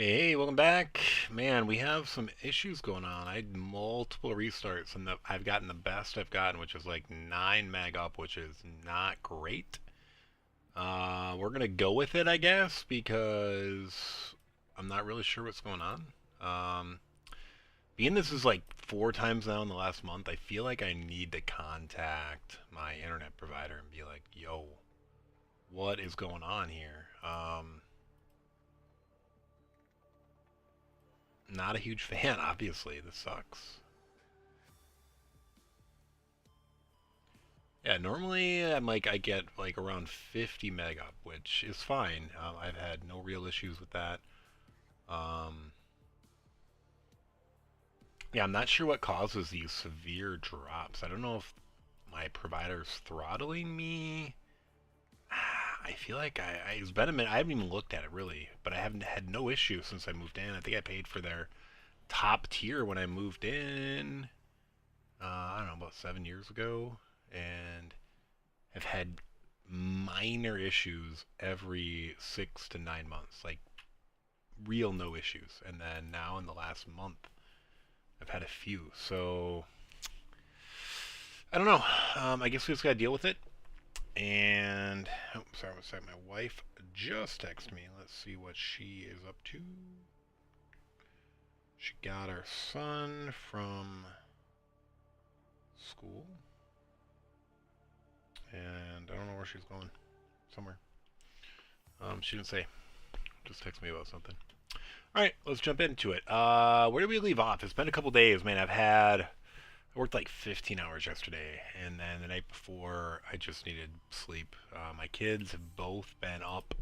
Hey, welcome back. Man, we have some issues going on. I had multiple restarts, and I've gotten the best I've gotten, which is like 9 meg up, which is not great. We're gonna go with it, I guess, because I'm not really sure what's going on. Um, Being this is like 4 times now in the last month, I feel like I need to contact my internet provider and be like, "Yo, what is going on here?" Not a huge fan, obviously. This sucks. Yeah, normally I get like around 50 meg up, which is fine. I've had no real issues with that. Um, yeah, I'm not sure what causes these severe drops. I don't know if my provider's throttling me. I feel like it's been a minute. I haven't even looked at it really, but I haven't had no issue since I moved in. I think I paid for their top tier when I moved in. I don't know, about 7 years ago, and have had minor issues every 6 to 9 months, like real no issues. And then now in the last month, I've had a few. So I don't know. I guess we just gotta deal with it. And oh, sorry, one second. My wife just texted me. Let's see what she is up to. She got her son from school, and I don't know where she's going. Somewhere. She didn't say. Just text me about something. All right, let's jump into it. Where did we leave off? It's been a couple days, man. I worked like 15 hours yesterday, and then the night before, I just needed sleep. My kids have both been up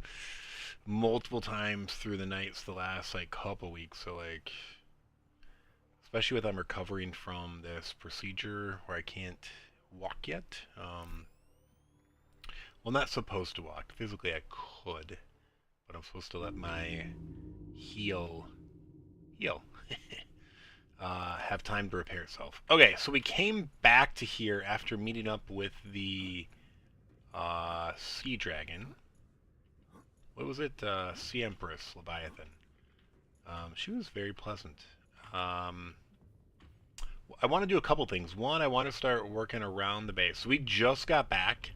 multiple times through the nights the last like couple weeks. So like, especially with them recovering from this procedure where I can't walk yet. Well, not supposed to walk. Physically, I could, but I'm supposed to let my heel heal. Have time to repair itself. Okay, so we came back to here after meeting up with the sea dragon. What was it? Sea Empress Leviathan. She was very pleasant. Um, I want to do a couple things. One, I want to start working around the base. So we just got back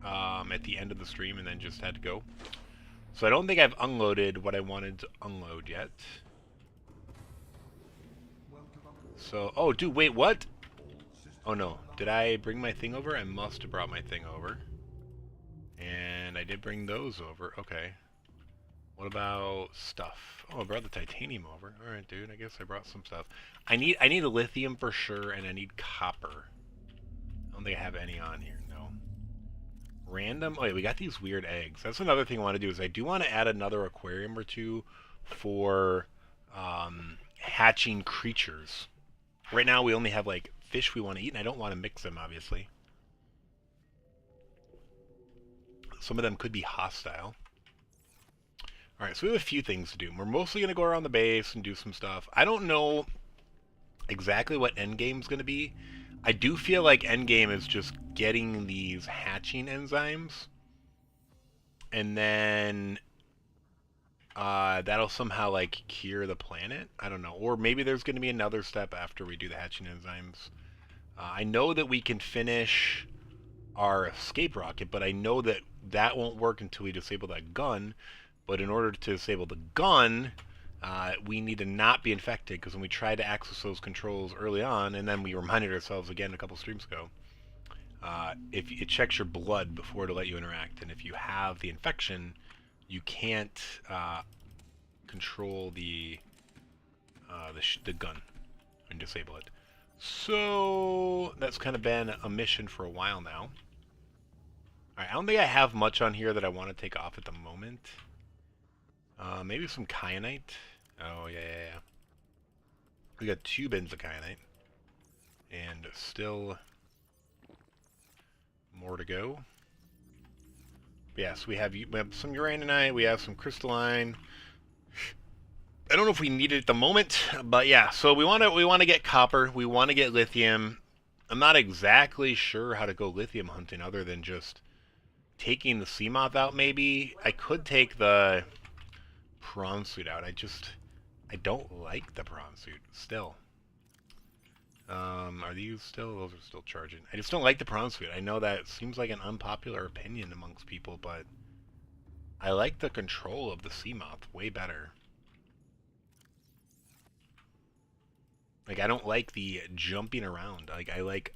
at the end of the stream and then just had to go. So I don't think I've unloaded what I wanted to unload yet. So, oh, dude, wait, what? Oh, no. Did I bring my thing over? I must have brought my thing over. And I did bring those over. Okay. What about stuff? Oh, I brought the titanium over. All right, dude. I guess I brought some stuff. I need a lithium for sure, and I need copper. I don't think I have any on here. No. Random. Oh, yeah, we got these weird eggs. That's another thing I want to do is I do want to add another aquarium or two for hatching creatures. Right now we only have like fish we want to eat, and I don't want to mix them, obviously. Some of them could be hostile. Alright, so we have a few things to do. We're mostly going to go around the base and do some stuff. I don't know exactly what endgame's going to be. I do feel like endgame is just getting these hatching enzymes. And then that'll somehow like cure the planet. I don't know. Or maybe there's going to be another step after we do the hatching enzymes. I know that we can finish our escape rocket, but I know that that won't work until we disable that gun. But in order to disable the gun, we need to not be infected, because when we tried to access those controls early on, and then we reminded ourselves again a couple streams ago, if it checks your blood before to let you interact, and if you have the infection, you can't control the gun and disable it. So that's kind of been a mission for a while now. Alright, I don't think I have much on here that I want to take off at the moment. Maybe some kyanite. Oh, yeah. We got 2 bins of kyanite. And still more to go. But yeah, so we have some uraninite, we have some crystalline. I don't know if we need it at the moment, but yeah, so we want to get copper, we want to get lithium. I'm not exactly sure how to go lithium hunting other than just taking the sea moth out maybe. I could take the prawn suit out. I don't like the prawn suit still. Are these still? Those are still charging. I just don't like the prawn suit. I know that seems like an unpopular opinion amongst people, but I like the control of the Seamoth way better. Like, I don't like the jumping around. Like, I like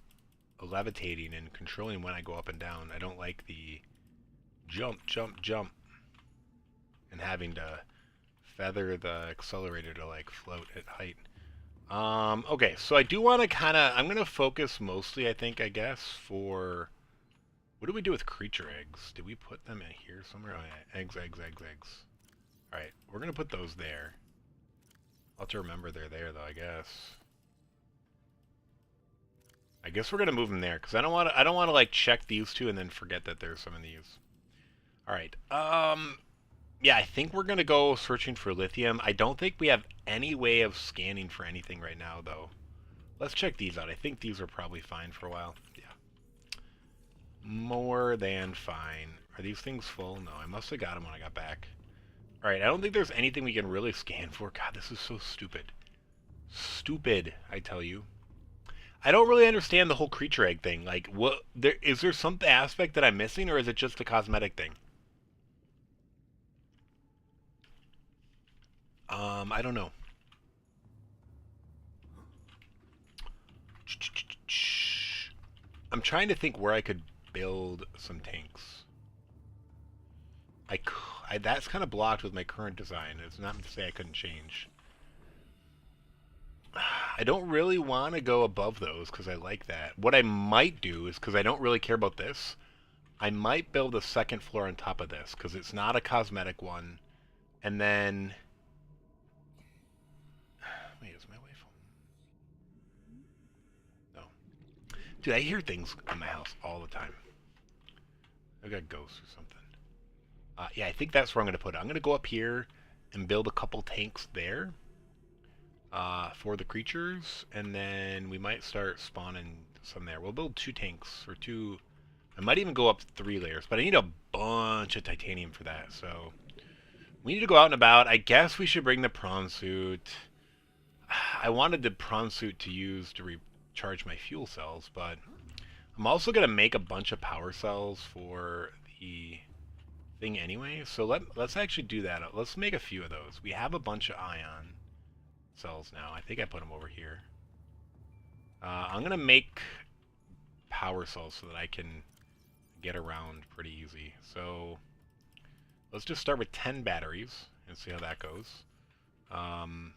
levitating and controlling when I go up and down. I don't like the jump, jump, jump, and having to feather the accelerator to, like, float at height. Okay, so I do want to kind of, I'm going to focus mostly, I guess, for, what do we do with creature eggs? Did we put them in here somewhere? Oh, yeah. Eggs, eggs, eggs, eggs. Alright, we're going to put those there. I'll have to remember they're there, though, I guess. I guess we're going to move them there, because I don't want to, like, check these two and then forget that there's some in these. Alright, yeah, I think we're going to go searching for lithium. I don't think we have any way of scanning for anything right now, though. Let's check these out. I think these are probably fine for a while. Yeah. More than fine. Are these things full? No, I must have got them when I got back. Alright, I don't think there's anything we can really scan for. God, this is so stupid. Stupid, I tell you. I don't really understand the whole creature egg thing. Like, what? Is there some aspect that I'm missing, or is it just a cosmetic thing? I don't know. I'm trying to think where I could build some tanks. That's kind of blocked with my current design. It's not to say I couldn't change. I don't really want to go above those because I like that. What I might do is, because I don't really care about this, I might build a second floor on top of this because it's not a cosmetic one. And then... Wait, is my wife home? No. Dude, I hear things in my house all the time. I've got ghosts or something. Yeah, I think that's where I'm going to put it. I'm going to go up here and build a couple tanks there for the creatures, and then we might start spawning some there. We'll build 2 tanks, or 2... I might even go up 3 layers, but I need a bunch of titanium for that, so... We need to go out and about. I guess we should bring the prawn suit. I wanted the prawn suit to use to recharge my fuel cells, but I'm also going to make a bunch of power cells for the thing anyway, so let's actually do that. Let's make a few of those. We have a bunch of ion cells now. I think I put them over here. I'm going to make power cells so that I can get around pretty easy. So let's just start with 10 batteries and see how that goes. I'm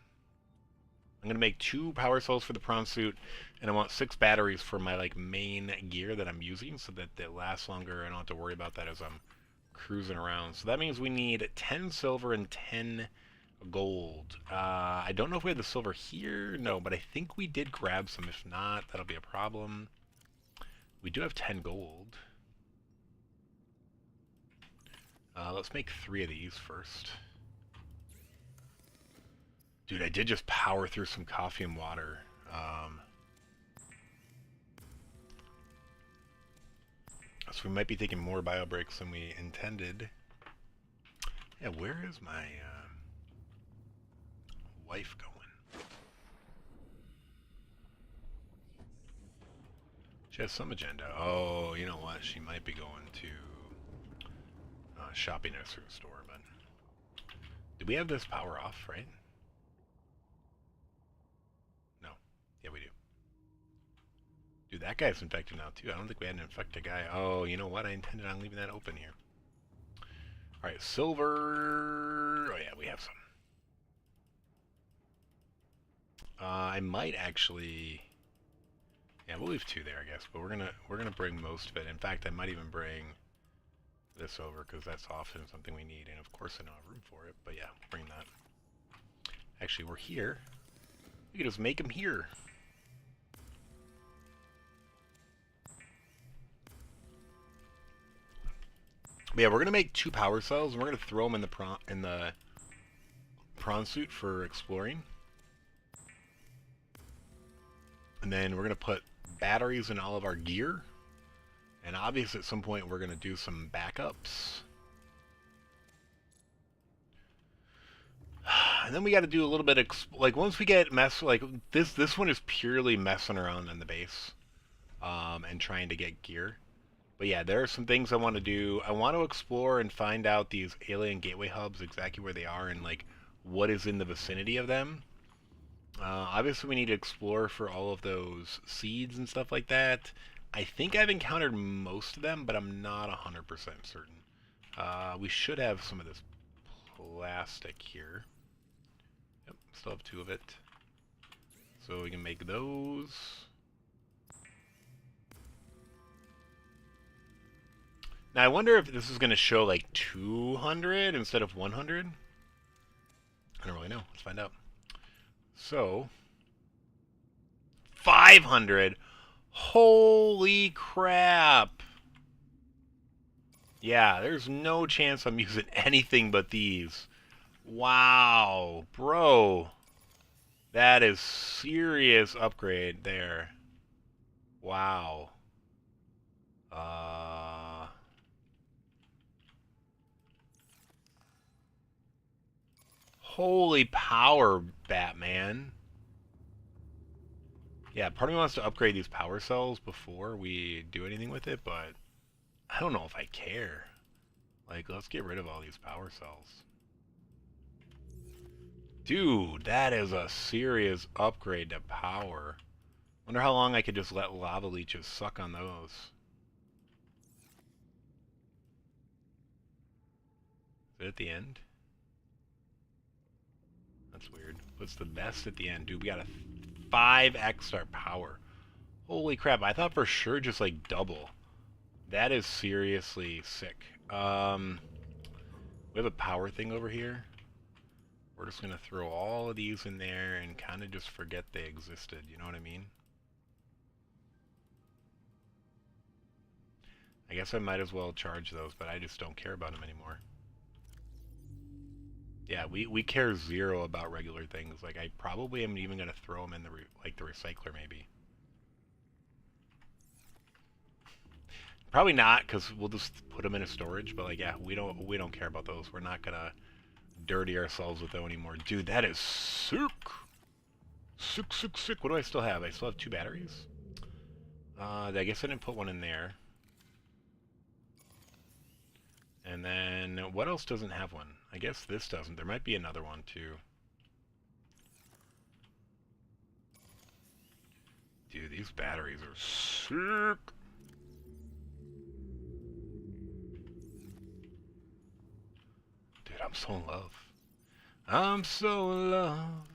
going to make 2 power cells for the prawn suit, and I want 6 batteries for my like main gear that I'm using so that it lasts longer. I don't have to worry about that as I'm cruising around. So that means we need 10 silver and 10 gold. I don't know if we have the silver here. No, but I think we did grab some. If not, that'll be a problem. We do have 10 gold. Let's make 3 of these first. Dude, I did just power through some coffee and water. So we might be taking more bio breaks than we intended. Yeah, where is my wife going? She has some agenda. Oh, you know what? She might be going to shopping at a certain store, but... Do we have this power off, right? No. Yeah, we do. Dude, that guy's infected now, too. I don't think we had an infected guy. Oh, you know what? I intended on leaving that open here. Alright, silver... Oh, yeah, we have some. I might actually... Yeah, we'll leave 2 there, I guess. But we're gonna bring most of it. In fact, I might even bring this over, because that's often something we need. And, of course, I don't have room for it. But, yeah, bring that. Actually, we're here. We can just make them here. But yeah, we're gonna make 2 power cells, and we're gonna throw them in the prawn suit for exploring. And then we're gonna put batteries in all of our gear. And obviously, at some point, we're gonna do some backups. And then we got to do a little bit of like once we get like this one is purely messing around on the base, and trying to get gear. But yeah, there are some things I want to do. I want to explore and find out these alien gateway hubs, exactly where they are and like what is in the vicinity of them. Obviously, we need to explore for all of those seeds and stuff like that. I think I've encountered most of them, but I'm not 100% certain. We should have some of this plastic here. Yep, still have 2 of it. So we can make those. Now I wonder if this is going to show like 200 instead of 100. I don't really know. Let's find out. So, 500. Holy crap. Yeah, there's no chance I'm using anything but these. Wow, bro. That is serious upgrade there. Wow. Holy power, Batman. Yeah, part of me wants to upgrade these power cells before we do anything with it, but I don't know if I care. Like, let's get rid of all these power cells. Dude, that is a serious upgrade to power. Wonder how long I could just let lava leeches suck on those. Is it at the end? That's weird. What's the best at the end? Dude, we got a 5x star power. Holy crap, I thought for sure just like double. That is seriously sick. We have a power thing over here. We're just going to throw all of these in there and kind of just forget they existed, you know what I mean? I guess I might as well charge those, but I just don't care about them anymore. Yeah, we care zero about regular things. Like, I probably am even going to throw them in the the recycler, maybe. Probably not, because we'll just put them in a storage. But like, yeah, we don't care about those. We're not gonna dirty ourselves with them anymore. Dude, that is sick. Sick, sick, sick. What do I still have? I still have 2 batteries. I guess I didn't put one in there. And then what else doesn't have one? I guess this doesn't. There might be another one too. Dude, these batteries are sick. Dude, I'm so in love. I'm so in love.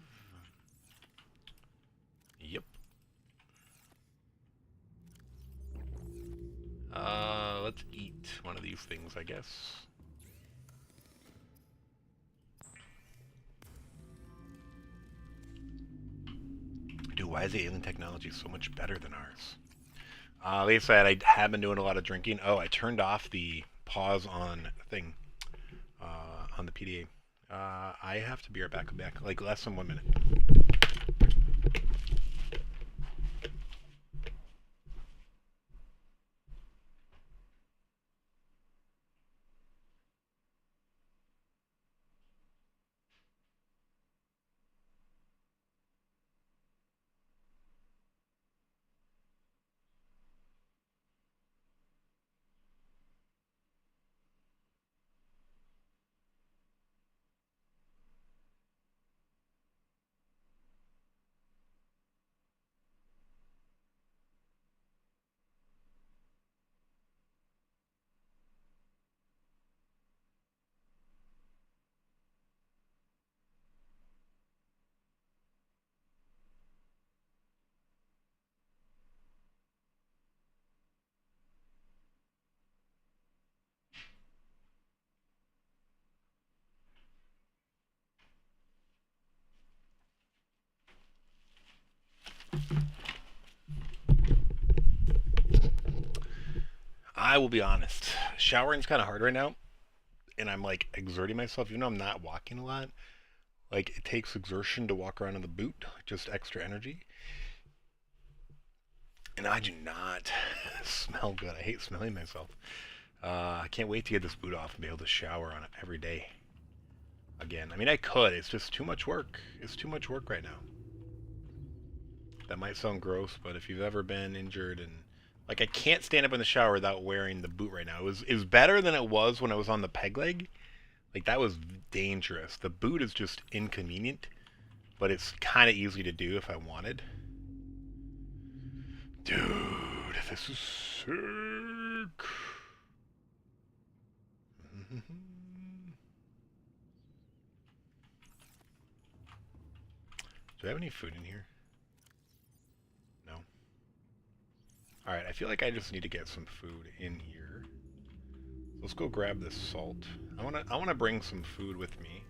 Yep. Let's eat one of these things, I guess. Dude, why is the alien technology so much better than ours? Like I said, I have been doing a lot of drinking. Oh, I turned off the pause on thing on the PDA. I have to be right back. Like less than 1 minute. I will be honest. Showering's kind of hard right now, and I'm like exerting myself, even though I'm not walking a lot. Like it takes exertion to walk around in the boot, just extra energy. And I do not smell good. I hate smelling myself. I can't wait to get this boot off and be able to shower on it every day. again. I mean, I could. It's just too much work. It's too much work right now. That might sound gross, but if you've ever been injured and like I can't stand up in the shower without wearing the boot right now. It was better than it was when I was on the peg leg. Like that was dangerous. The boot is just inconvenient, but it's kind of easy to do if I wanted. Dude, this is sick. Do I have any food in here? No. Alright, I feel like I just need to get some food in here. Let's go grab this salt. I wanna bring some food with me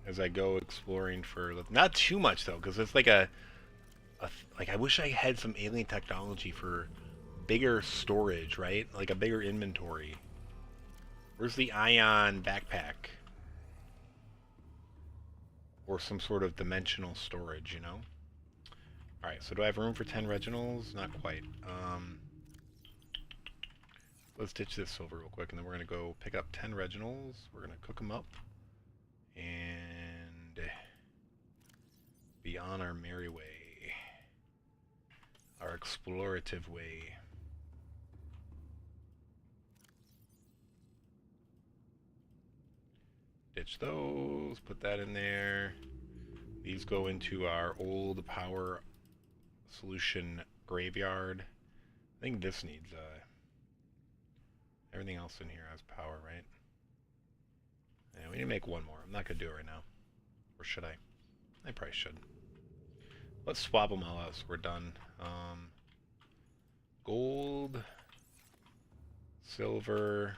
as I go exploring for not too much though, because it's like like I wish I had some alien technology for bigger storage, right? Like a bigger inventory. Where's the ion backpack? Or some sort of dimensional storage, you know? Alright, so do I have room for 10 Reginals? Not quite. Let's ditch this silver real quick, and then we're going to go pick up 10 Reginals. We're going to cook them up. And be on our merry way. Our explorative way. Ditch those, put that in there. These go into our old power solution graveyard. I think this needs everything else in here has power, right? Yeah, we need to make one more. I'm not gonna do it right now. Or should I? I probably should. Let's swap them all out so we're done. Gold, silver,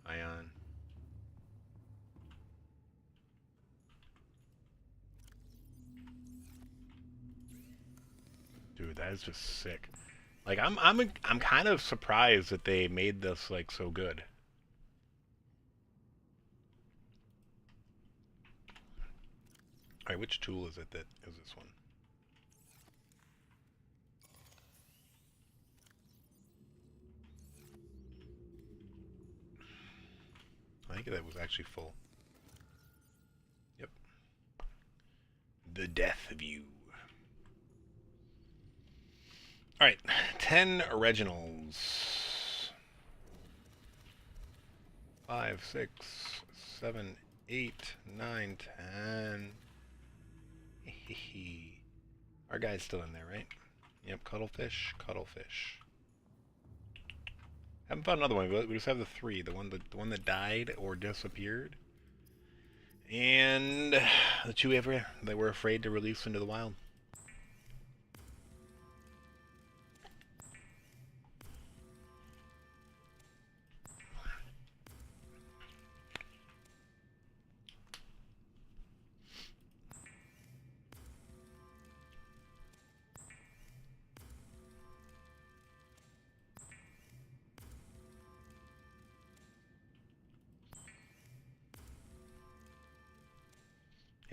ion. Dude, that is just sick. Like I'm kind of surprised that they made this like so good. All right, which tool is it that is this one? I think that was actually full. Yep. The death of you. Alright, 10 originals. 5, 6, 7, 8, 9, 10. Our guy's still in there, right? Yep, cuttlefish, cuttlefish. Haven't found another one. We just have the 3. The one that died or disappeared. And the 2 that we're afraid to release into the wild.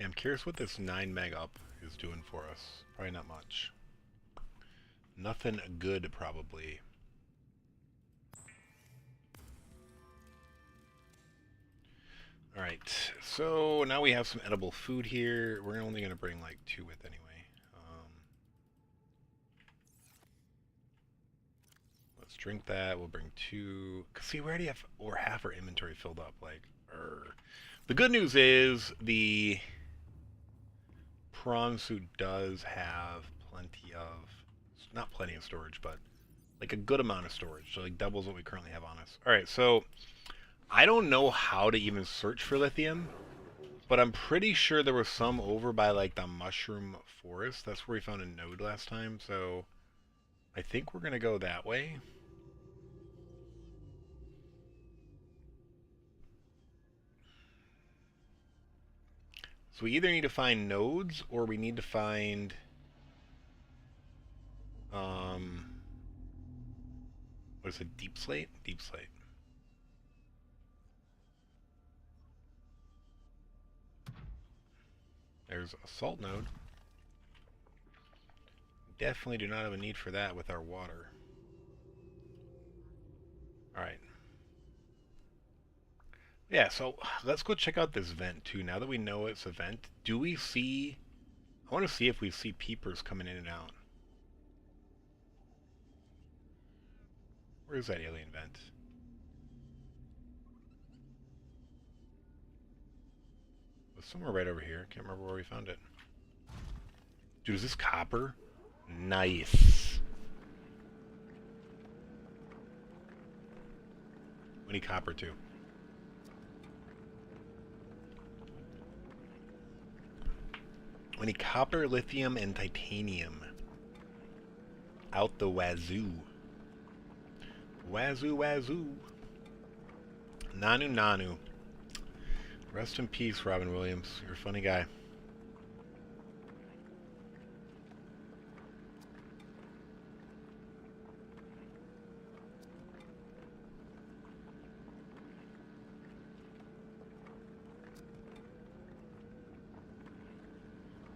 Yeah, I'm curious what this 9 meg up is doing for us. Probably not much. Nothing good, probably. Alright, so now we have some edible food here. We're only going to bring like 2 with anyway. Let's drink that. We'll bring 2. See, we already have over half our inventory filled up. Like, the good news is the prawn suit does have plenty of, not plenty of storage, but like a good amount of storage. So like doubles what we currently have on us. Alright, so I don't know how to even search for lithium, but I'm pretty sure there was some over by like the mushroom forest. That's where we found a node last time, so I think we're gonna go that way. So we either need to find nodes or we need to find what is it, deep slate? Deep slate. There's a salt node. Definitely do not have a need for that with our water. Alright. Yeah, so let's go check out this vent too. Now that we know it's a vent, do we see... I want to see if we see peepers coming in and out. Where is that alien vent? It was somewhere right over here. Can't remember where we found it. Dude, is this copper? Nice. We need copper too. We need copper, lithium, and titanium. Out the wazoo. Wazoo, wazoo. Nanu, nanu. Rest in peace, Robin Williams. You're a funny guy.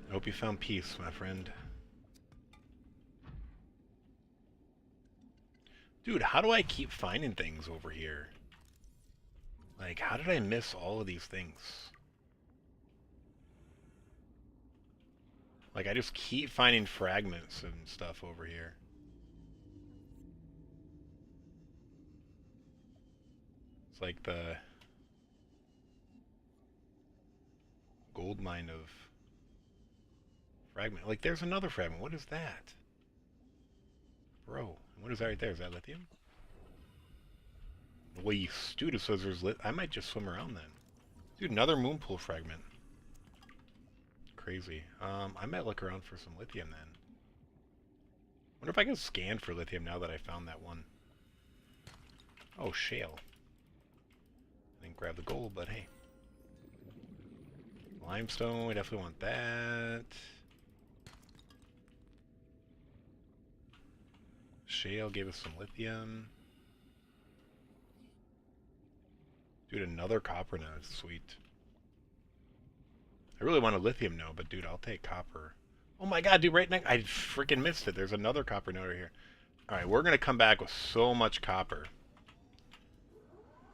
I hope you found peace, my friend. Dude, how do I keep finding things over here? Like, how did I miss all of these things? Like, I just keep finding fragments and stuff over here. It's like the gold mine of fragment. Like, there's another fragment. What is that? Bro, what is that right there? Is that lithium? Waste. Dude, it says there's I might just swim around then. Dude, another moon pool fragment. Crazy. I might look around for some lithium then. Wonder if I can scan for lithium now that I found that one. Oh, shale. I didn't grab the gold, but hey. Limestone, we definitely want that. Shale gave us some lithium. Dude, another copper node. Sweet. I really want a lithium node, but dude, I'll take copper. Oh my god, dude, right next... I freaking missed it. There's another copper node right here. Alright, we're gonna come back with so much copper.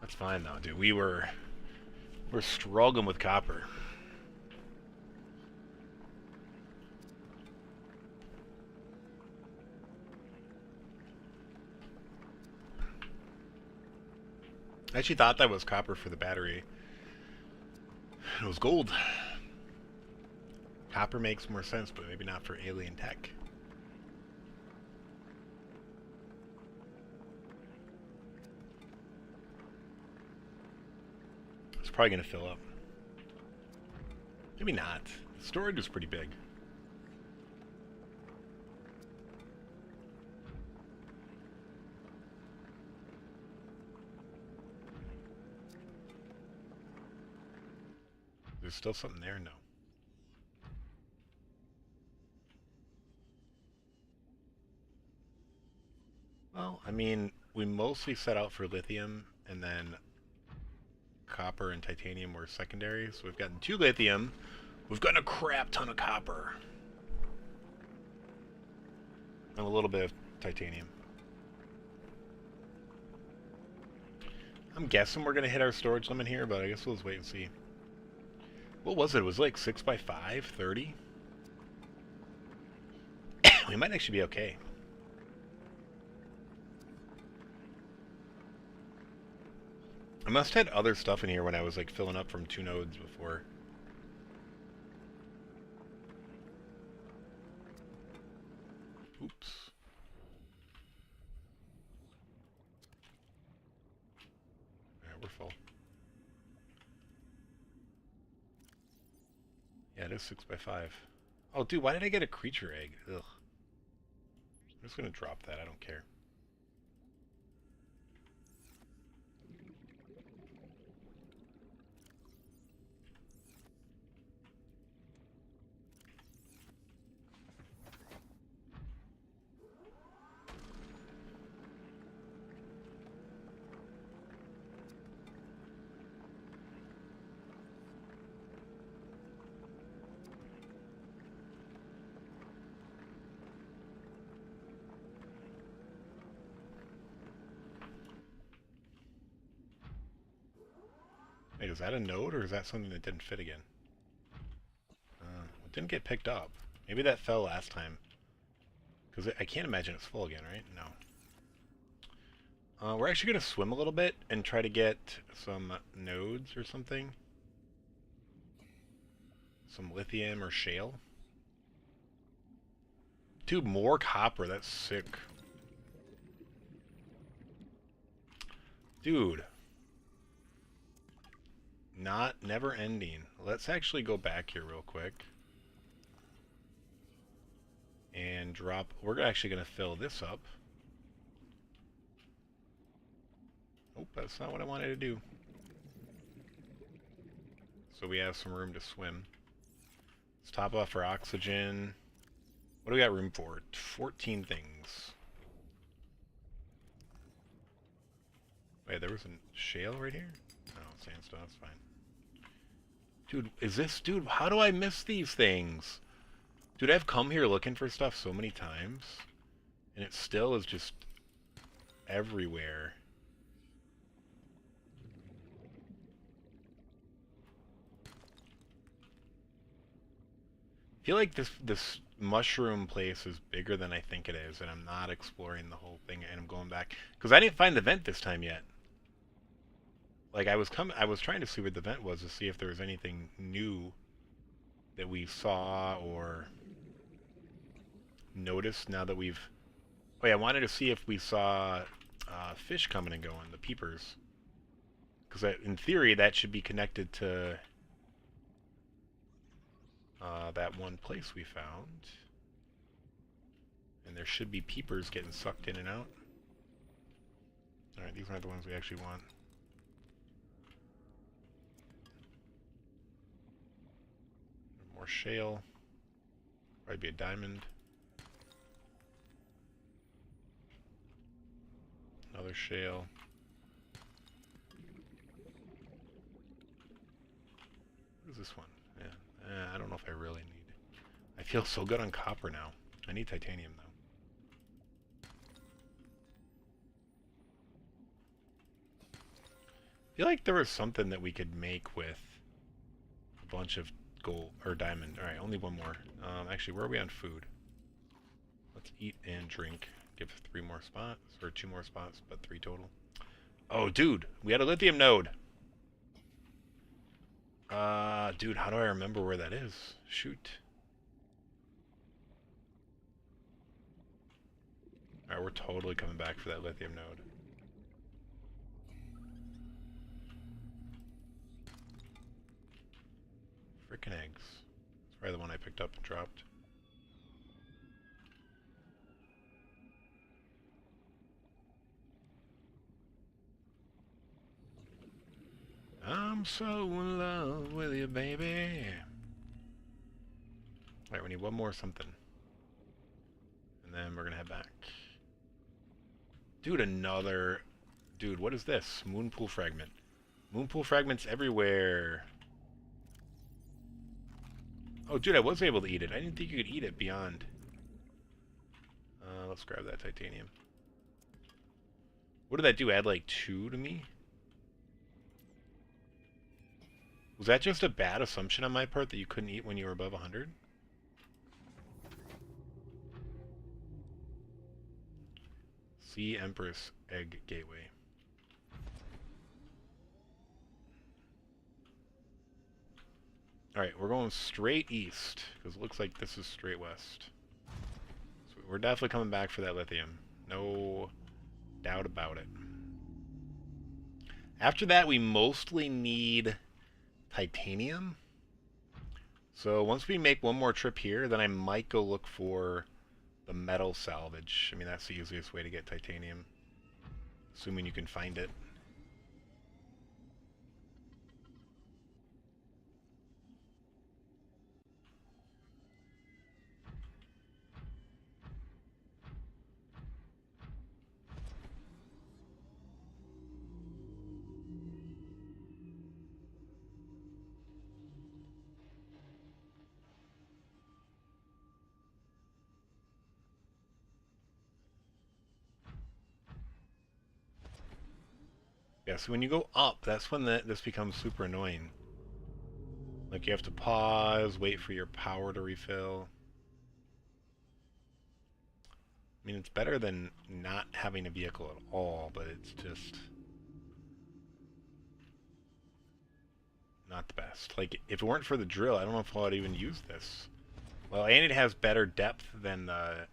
That's fine though, dude. We're struggling with copper. I actually thought that was copper for the battery. It was gold. Copper makes more sense, but maybe not for alien tech. It's probably going to fill up. Maybe not. The storage is pretty big. There's still something there? No. Well, I mean, we mostly set out for lithium, and then copper and titanium were secondary. So we've gotten 2 lithium. We've gotten a crap ton of copper. And a little bit of titanium. I'm guessing we're going to hit our storage limit here, but I guess we'll just wait and see. What was it? It was like 6 by 5, 30? We might actually be okay. I must have had other stuff in here when I was like filling up from 2 nodes before. Oops. Alright, we're full. Yeah, it is 6 by 5. Oh, dude, why did I get a creature egg? Ugh. I'm just gonna drop that, I don't care. Wait, is that a node or is that something that didn't fit again? It didn't get picked up. Maybe that fell last time. Because I can't imagine it's full again, right? No. We're actually going to swim a little bit and try to get some nodes or something. Some lithium or shale. Dude, more copper. That's sick. Dude. Never ending. Let's actually go back here real quick. And drop. We're actually going to fill this up. Oh, that's not what I wanted to do. So we have some room to swim. Let's top off our oxygen. What do we got room for? 14 things. Wait, there was a shale right here? No, sandstone, that's fine. Dude, dude, how do I miss these things? Dude, I've come here looking for stuff so many times, and it still is just everywhere. I feel like this mushroom place is bigger than I think it is, and I'm not exploring the whole thing, and I'm going back because I didn't find the vent this time yet. Like I was trying to see where the vent was to see if there was anything new that we saw or noticed now that we've. Oh yeah, I wanted to see if we saw fish coming and going, the peepers, because in theory that should be connected to that one place we found. And there should be peepers getting sucked in and out. Alright, these aren't the ones we actually want. More shale. Probably be a diamond. Another shale. What is this one? Yeah. I don't know if I really need. I feel so good on copper now. I need titanium though. I feel like there was something that we could make with a bunch of gold or diamond. Alright, only one more. Actually, where are we on food? Let's eat and drink. Give 3 more spots, or 2 more spots, but 3 total. Oh, dude, we had a lithium node. Dude, how do I remember where that is? Shoot. Alright, we're totally coming back for that lithium node. Frickin' eggs. It's probably the one I picked up and dropped. I'm so in love with you, baby. Alright, we need one more something. And then we're gonna head back. Dude, another... Dude, what is this? Moonpool fragment. Moonpool fragments everywhere. Oh, dude, I was able to eat it. I didn't think you could eat it beyond. Let's grab that titanium. What did that do? Add like 2 to me? Was that just a bad assumption on my part that you couldn't eat when you were above 100? Sea Empress Egg Gateway. Alright, we're going straight east, because it looks like this is straight west. So we're definitely coming back for that lithium. No doubt about it. After that, we mostly need titanium. So once we make one more trip here, then I might go look for the metal salvage. I mean, that's the easiest way to get titanium. Assuming you can find it. Yeah, so when you go up, that's when this becomes super annoying. Like you have to pause, wait for your power to refill. I mean, it's better than not having a vehicle at all, but it's just not the best. Like, if it weren't for the drill, I don't know if I'd even use this. Well, and it has better depth than the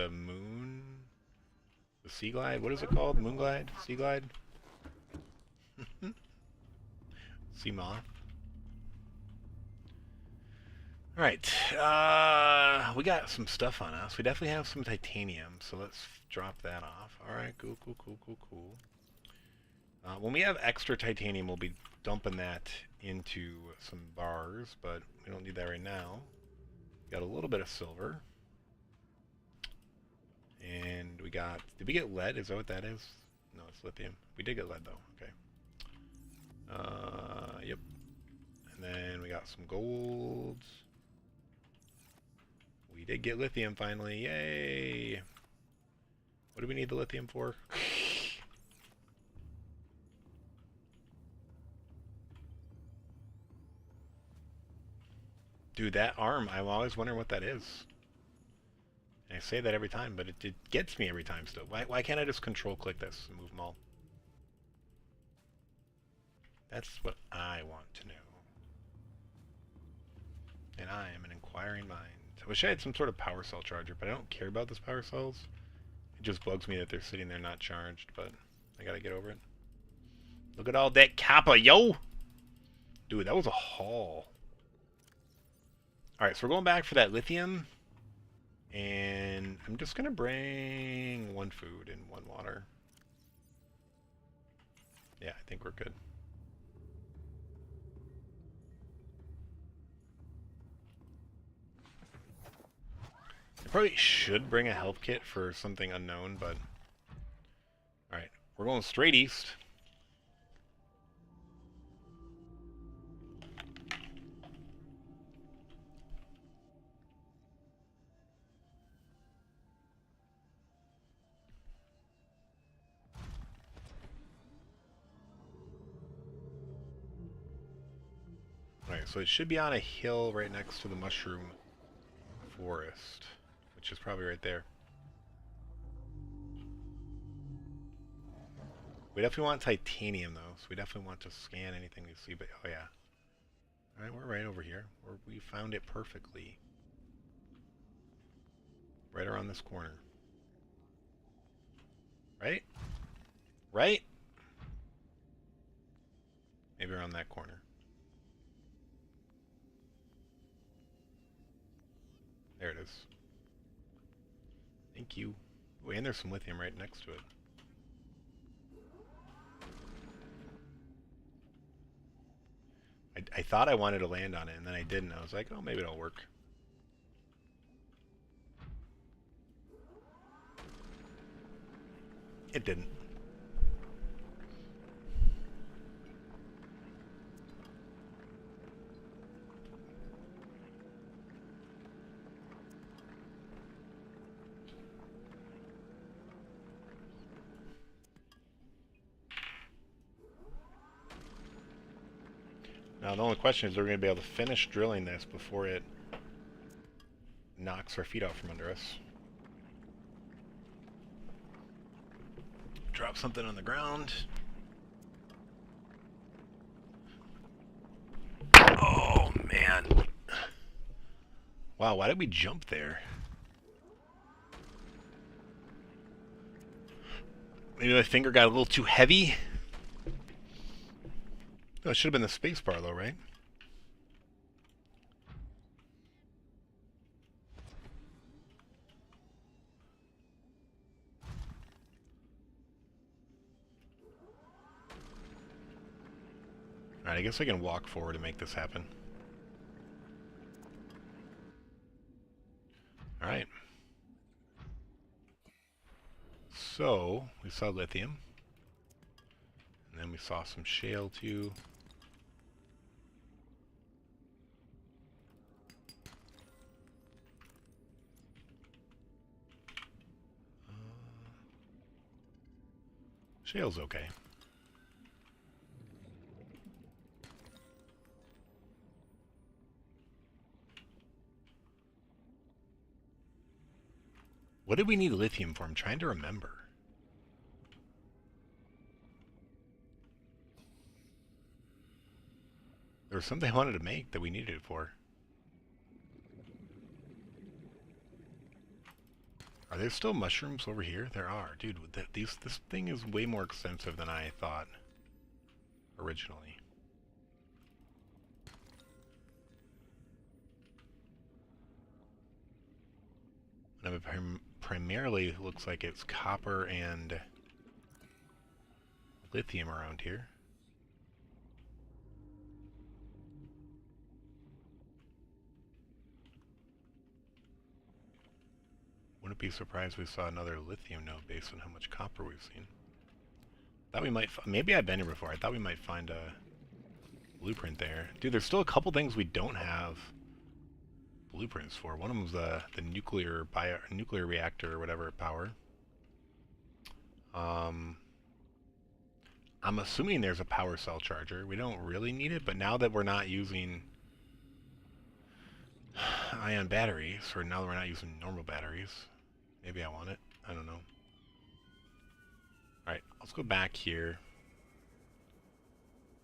moon, the sea glide. What is it called? Moon glide? Sea glide? Sea moth. Alright, we got some stuff on us. We definitely have some titanium, so let's drop that off. Alright, cool, cool, cool, cool, cool. When we have extra titanium, we'll be dumping that into some bars, but we don't need that right now. Got a little bit of silver. And we got... Did we get lead? Is that what that is? No, it's lithium. We did get lead, though. Okay. Yep. And then we got some golds. We did get lithium finally. Yay! What do we need the lithium for? Dude, that arm, I'm always wondering what that is. And I say that every time, but it gets me every time still. Why can't I just control click this and move them all? That's what I want to know. And I am an inquiring mind. I wish I had some sort of power cell charger, but I don't care about those power cells. It just bugs me that they're sitting there not charged, but I gotta get over it. Look at all that copper, yo! Dude, that was a haul. Alright, so we're going back for that lithium. And I'm just gonna bring one food and one water. Yeah, I think we're good. I probably should bring a health kit for something unknown, but... Alright, we're going straight east. Alright, so it should be on a hill right next to the mushroom forest, which is probably right there. We definitely want titanium, though, so we definitely want to scan anything we see, but oh yeah. Alright, we're right over here. We found it perfectly. Right around this corner. Right? Right? Maybe around that corner. There it is. Thank you. Oh, and there's some lithium right next to it. I thought I wanted to land on it, and then I didn't. I was like, oh, maybe it'll work. It didn't. Now the only question is, are we going to be able to finish drilling this before it knocks our feet out from under us? Drop something on the ground. Oh, man. Wow, why did we jump there? Maybe my finger got a little too heavy? Oh, it should have been the space bar, though, right? Alright, I guess I can walk forward to make this happen. Alright. So, we saw lithium. And then we saw some shale, too. Shale's okay. What did we need lithium for? I'm trying to remember. There was something I wanted to make that we needed it for. Are there still mushrooms over here? There are. Dude, this thing is way more expensive than I thought originally. And primarily looks like it's copper and lithium around here. Wouldn't be surprised if we saw another lithium node based on how much copper we've seen. Thought we might, maybe I've been here before. I thought we might find a blueprint there. Dude, there's still a couple things we don't have blueprints for. One of them's the nuclear reactor or whatever power. I'm assuming there's a power cell charger. We don't really need it, but now that we're not using ion batteries, or now that we're not using normal batteries, maybe I want it. I don't know. Alright, let's go back here.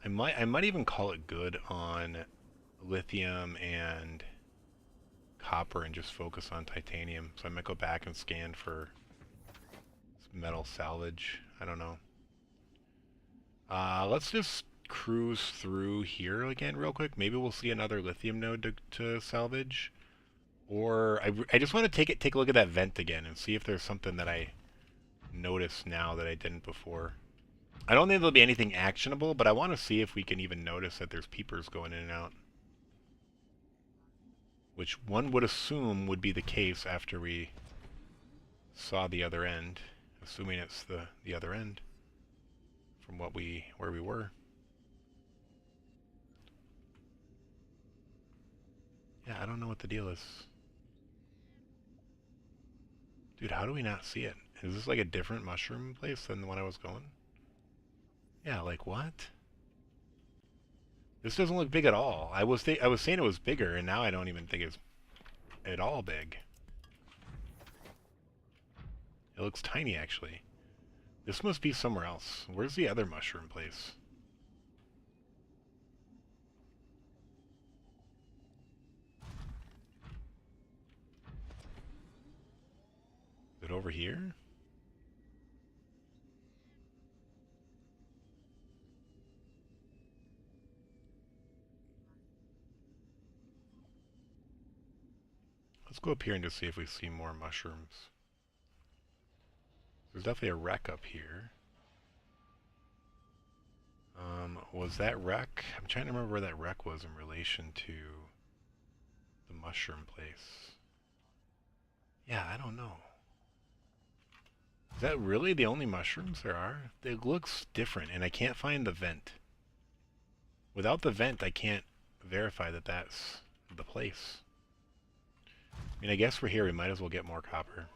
I might even call it good on lithium and copper and just focus on titanium. So I might go back and scan for metal salvage. I don't know. Let's just cruise through here again real quick. Maybe we'll see another lithium node to salvage. Or I just want to take a look at that vent again and see if there's something that I notice now that I didn't before. I don't think there'll be anything actionable, but I want to see if we can even notice that there's peepers going in and out. Which one would assume would be the case after we saw the other end. Assuming it's the other end from where we were. Yeah, I don't know what the deal is. Dude, how do we not see it? Is this like a different mushroom place than the one I was going? Yeah, like what? This doesn't look big at all. I was saying it was bigger, and now I don't even think it's at all big. It looks tiny, actually. This must be somewhere else. Where's the other mushroom place? Is it over here? Let's go up here and just see if we see more mushrooms. There's definitely a wreck up here. Was that wreck? I'm trying to remember where that wreck was in relation to the mushroom place. Yeah, I don't know. Is that really the only mushrooms there are? It looks different, and I can't find the vent. Without the vent, I can't verify that that's the place. I mean, I guess we're here. We might as well get more copper.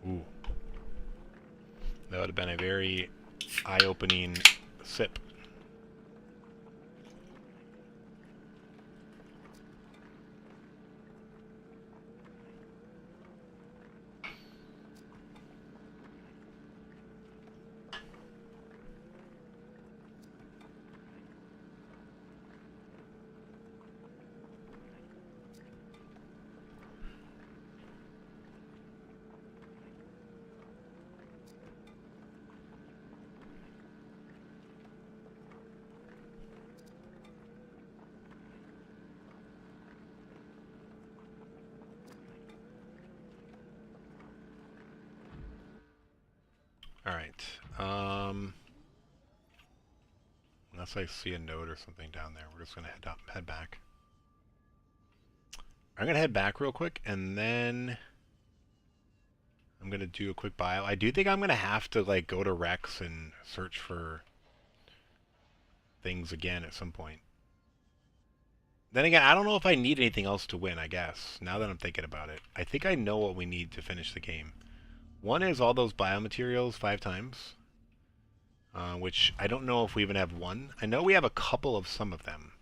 Ooh. That would have been a very eye-opening sip. Alright, unless I see a node or something down there, we're just gonna head back. I'm gonna head back real quick, and then I'm gonna do a quick bio. I do think I'm gonna have to like go to Rex and search for things again at some point. Then again, I don't know if I need anything else to win, I guess, now that I'm thinking about it. I think I know what we need to finish the game. One is all those biomaterials 5 times, which I don't know if we even have one. I know we have a couple of some of them.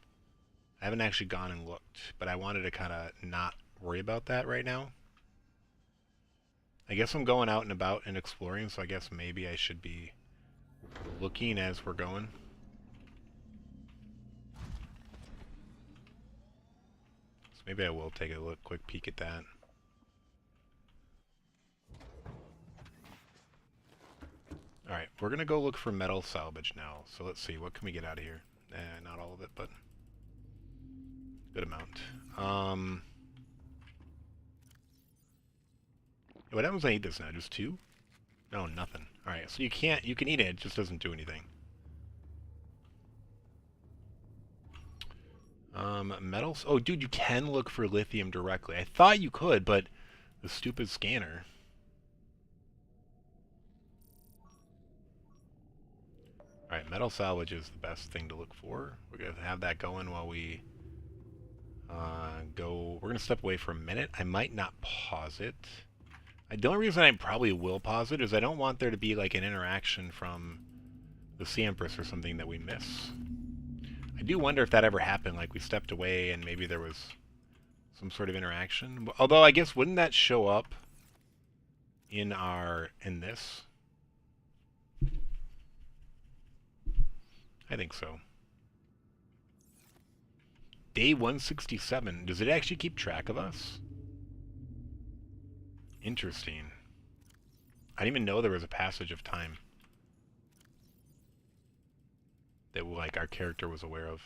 I haven't actually gone and looked, but I wanted to kind of not worry about that right now. I guess I'm going out and about and exploring, so I guess maybe I should be looking as we're going. So maybe I will take a quick peek at that. Alright, we're going to go look for metal salvage now. So let's see, what can we get out of here? Not all of it, but good amount. What happens when I eat this now? Just 2? No, nothing. Alright, so you can eat it, it just doesn't do anything. Metals? Oh, dude, you can look for lithium directly. I thought you could, but the stupid scanner. Alright, metal salvage is the best thing to look for. We're going to have that going while we go. We're going to step away for a minute. I might not pause it. The only reason I probably will pause it is I don't want there to be like an interaction from the sea empress or something that we miss. I do wonder if that ever happened, like we stepped away and maybe there was some sort of interaction. Although I guess wouldn't that show up in this? I think so. Day 167. Does it actually keep track of us? Interesting. I didn't even know there was a passage of time that like our character was aware of.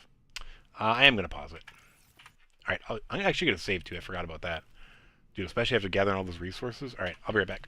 I am going to pause it. Alright, I'm actually going to save too. I forgot about that. Dude, especially after gathering all those resources. Alright, I'll be right back.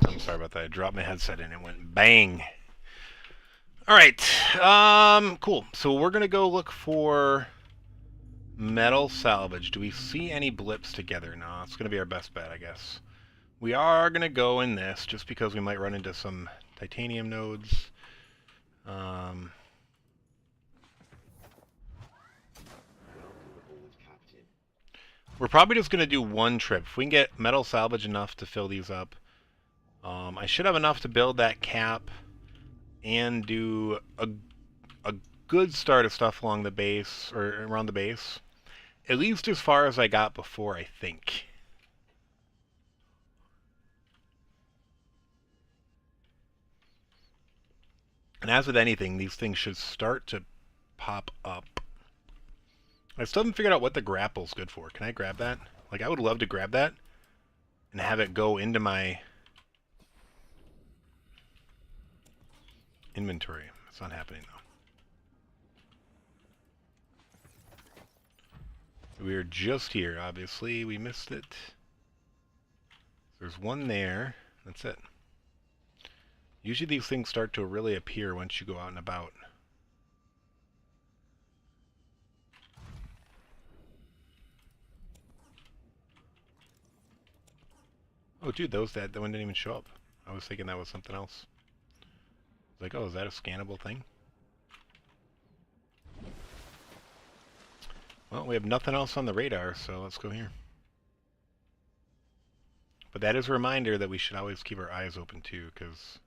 I'm sorry about that. I dropped my headset and it went bang. Alright, cool. So we're going to go look for metal salvage. Do we see any blips together? No, it's going to be our best bet, I guess. We are going to go in this just because we might run into some titanium nodes. We're probably just going to do one trip. If we can get metal salvage enough to fill these up. I should have enough to build that cap and do a good start of stuff along the base, or around the base. At least as far as I got before, I think. And as with anything, these things should start to pop up. I still haven't figured out what the grapple's good for. Can I grab that? Like, I would love to grab that and have it go into my inventory. It's not happening, though. We're just here, obviously. We missed it. There's one there. That's it. Usually these things start to really appear once you go out and about. Oh, dude, that one didn't even show up. I was thinking that was something else. Like, oh, is that a scannable thing? Well, we have nothing else on the radar, so let's go here. But that is a reminder that we should always keep our eyes open too, because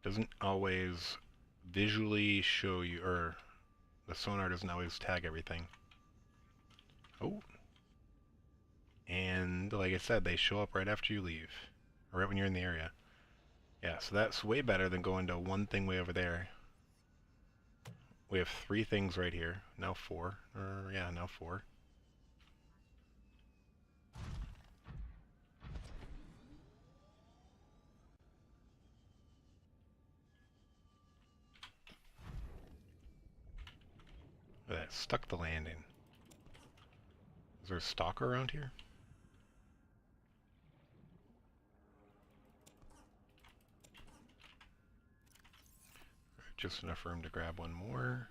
it doesn't always visually show you, or the sonar doesn't always tag everything. Oh. And like I said, they show up right after you leave, or right when you're in the area. Yeah, so that's way better than going to one thing way over there. We have 3 things right here. Now 4. Yeah, now 4. Look at that, stuck the landing. Is there a stalker around here? Right, just enough room to grab one more.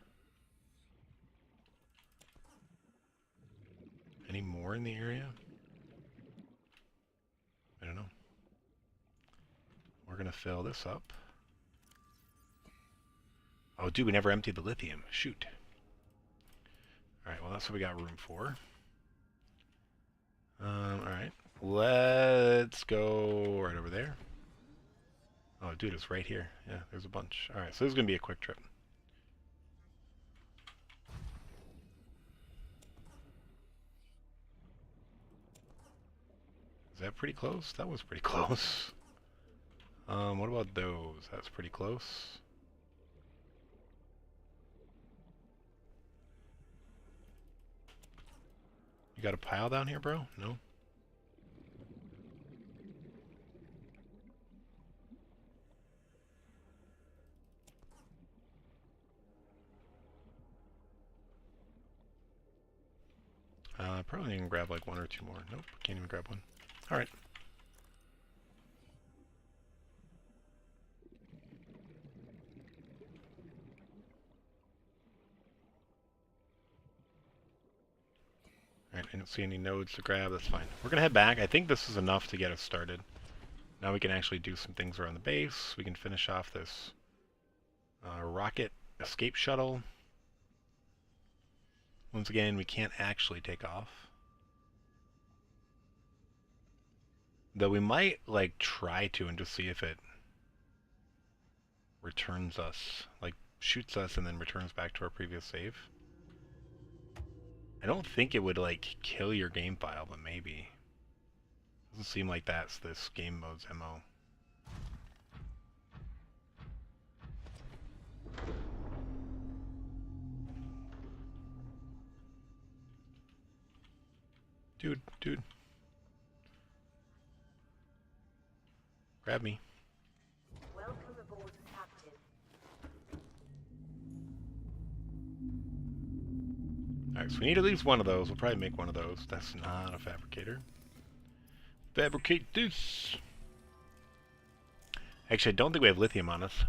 Any more in the area? I don't know. We're gonna fill this up. Oh, dude, we never emptied the lithium. Shoot. Alright, well, that's what we got room for. Alright. Let's go right over there. Oh, dude, it's right here. Yeah, there's a bunch. Alright, so this is going to be a quick trip. Is that pretty close? That was pretty close. What about those? That's pretty close. You got a pile down here, bro? No? Probably can grab like one or two more. Nope, can't even grab one. Alright. Alright, I don't see any nodes to grab, that's fine. We're gonna head back. I think this is enough to get us started. Now we can actually do some things around the base. We can finish off this rocket escape shuttle. Once again, we can't actually take off. Though we might, like, try to and just see if it returns us. Like, shoots us and then returns back to our previous save. I don't think it would, like, kill your game file, but maybe. Doesn't seem like that's this game mode's MO. Dude. Grab me. Welcome aboard, Captain. Alright, so we need at least one of those. We'll probably make one of those. That's not a fabricator. Fabricate this! Actually, I don't think we have lithium on us.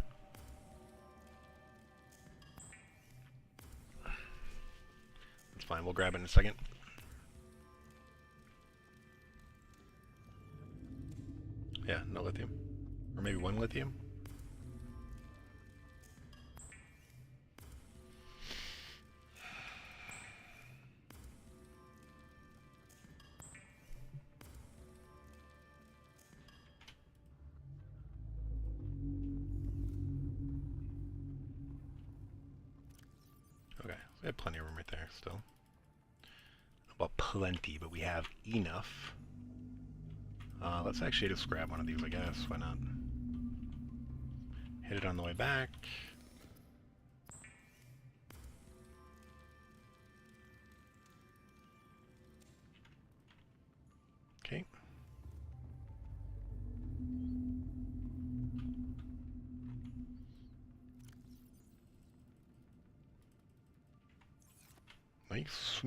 That's fine, we'll grab it in a second. Yeah, no lithium. Or maybe one lithium? Okay, so we have plenty of room right there still. Well, plenty, but we have enough. Let's actually just grab one of these, I guess. Why not? Hit it on the way back. Okay. Nice.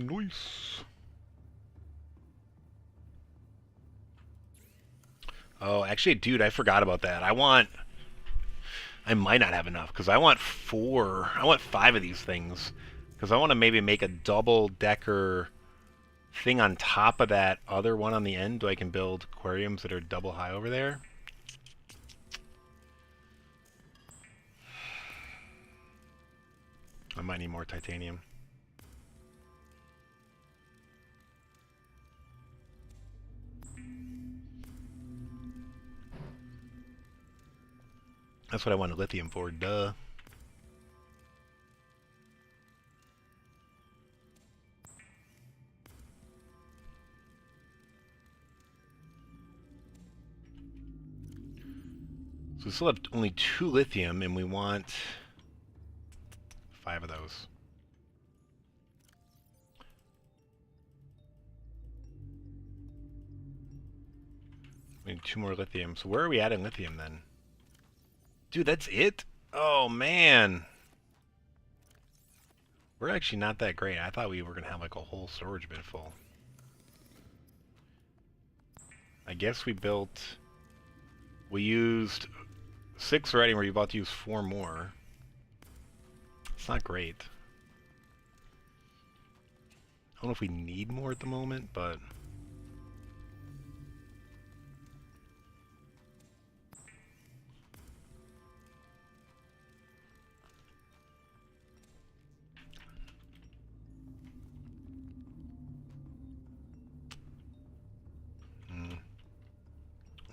Oh, actually, dude, I forgot about that. I might not have enough, because I want 5 of these things. Because I want to maybe make a double-decker thing on top of that other one on the end, so I can build aquariums that are double high over there. I might need more titanium. That's what I wanted lithium for, duh. So we still have only 2 lithium, and we want 5 of those. We need 2 more lithium. So where are we at in lithium then? Dude, that's it? Oh, man. We're actually not that great. I thought we were gonna have like a whole storage bin full. I guess we used 6 already, we're about to use 4 more. It's not great. I don't know if we need more at the moment, but...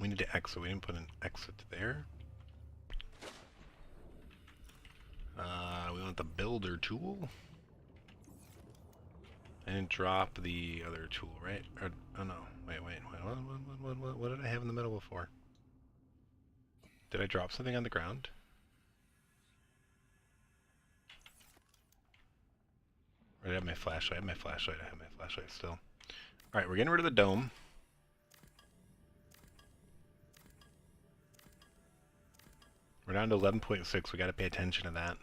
We need to exit. We didn't put an exit there. We want the builder tool. And drop the other tool, right? Or, oh no, wait, what did I have in the middle before? Did I drop something on the ground? Or did I have my flashlight? I have my flashlight. I have my flashlight still. Alright, we're getting rid of the dome. We're down to 11.6. We gotta pay attention to that.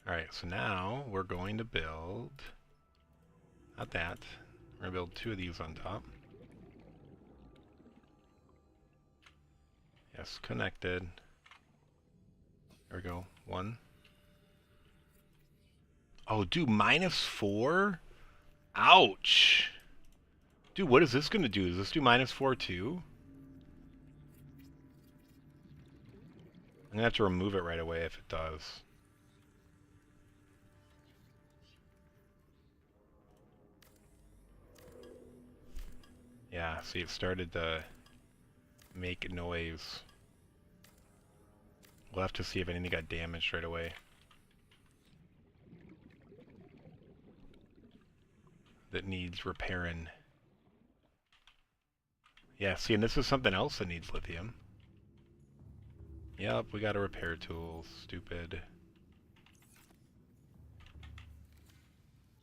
Alright, so now we're going to build... Not that. We're gonna build 2 of these on top. Yes, connected. There we go. 1. Oh, dude, -4? Ouch! Dude, what is this gonna do? Does this do -4 too? I'm gonna have to remove it right away if it does. Yeah, see, it started to make noise. We'll have to see if anything got damaged right away. That needs repairing. Yeah, see, and this is something else that needs lithium. Yep, we got a repair tool. Stupid.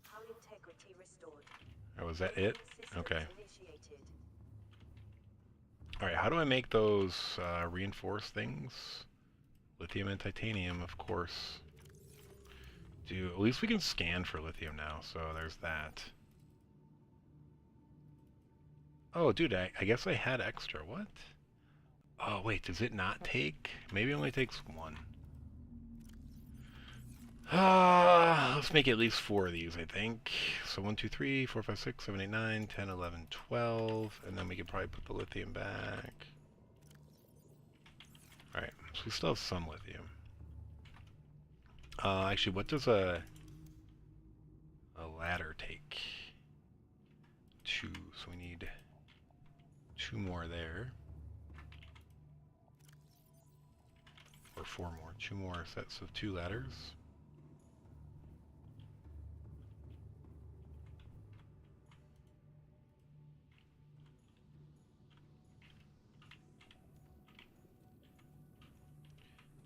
Hull integrity restored. Oh, was that it? Systems Okay. initiated. Alright, how do I make those reinforced things? Lithium and titanium, of course. At least we can scan for lithium now, so there's that. Oh, dude, I guess I had extra. What? Oh, wait, does it not take? Maybe it only takes 1. Let's make at least 4 of these, I think. So 1, 2, 3, 4, 5, 6, 7, 8, 9, 10, 11, 12. And then we could probably put the lithium back. Alright, so we still have some lithium. Actually, what does a ladder take? 2, so we need 2 more there. Or 4 more. 2 more sets of 2 ladders.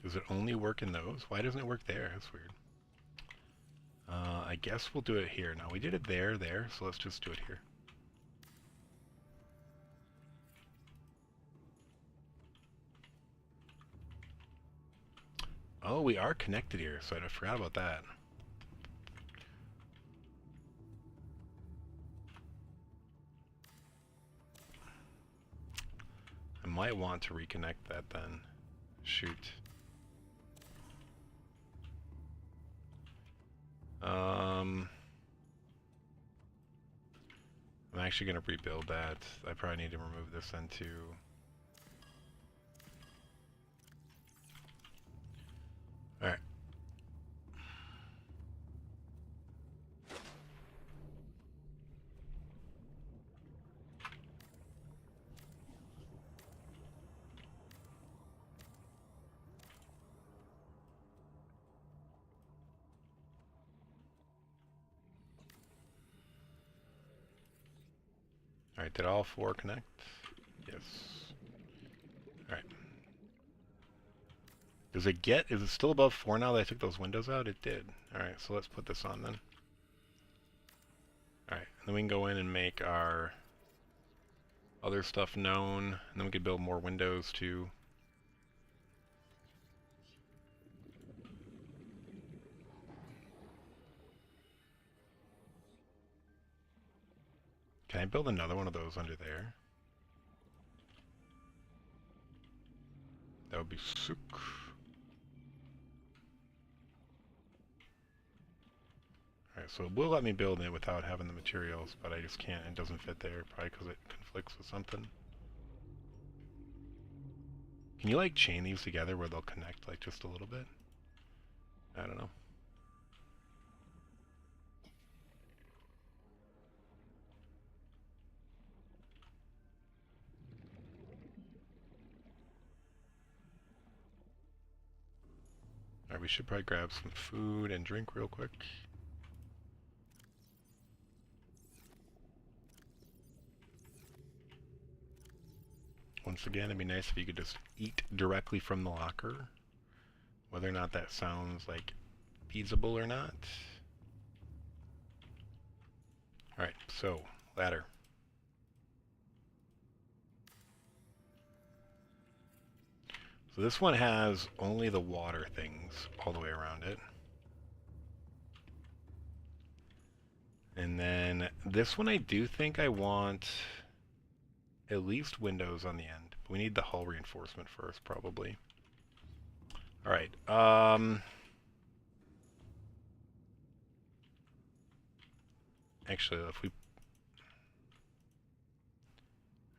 Does it only work in those? Why doesn't it work there? That's weird. I guess we'll do it here. Now, we did it there, so let's just do it here. Oh, we are connected here, so I forgot about that. I might want to reconnect that then. Shoot. I'm actually going to rebuild that. I probably need to remove this then too. Alright. Alright, did all 4 connect? Yes. Alright. Is it still above 4 now that I took those windows out? It did. Alright, so let's put this on then. Alright, then we can go in and make our other stuff known, and then we could build more windows too. Can I build another one of those under there? That would be sick. Alright, so it will let me build it without having the materials, but I just can't. It doesn't fit there, probably because it conflicts with something. Can you like chain these together where they'll connect like just a little bit? I don't know. Alright, we should probably grab some food and drink real quick. Once again, it'd be nice if you could just eat directly from the locker. Whether or not that sounds like feasible or not. Alright, so, ladder. So this one has only the water things all the way around it. And then this one I do think I want at least windows on the end. We need the hull reinforcement first, probably. Alright, actually, if we...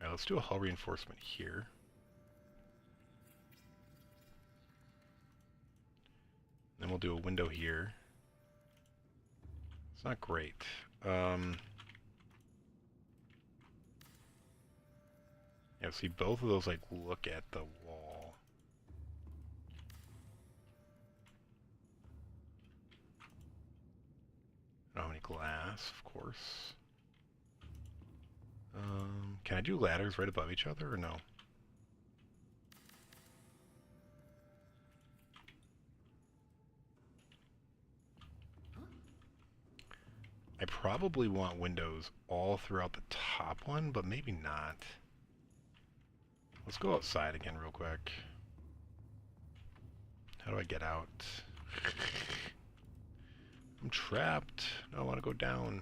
Alright, let's do a hull reinforcement here. Then we'll do a window here. It's not great. Yeah, see, both of those, like, look at the wall. I don't have any glass, of course. Can I do ladders right above each other, or no? I probably want windows all throughout the top one, but maybe not. Let's go outside again real quick. How do I get out? I'm trapped. I don't want to go down.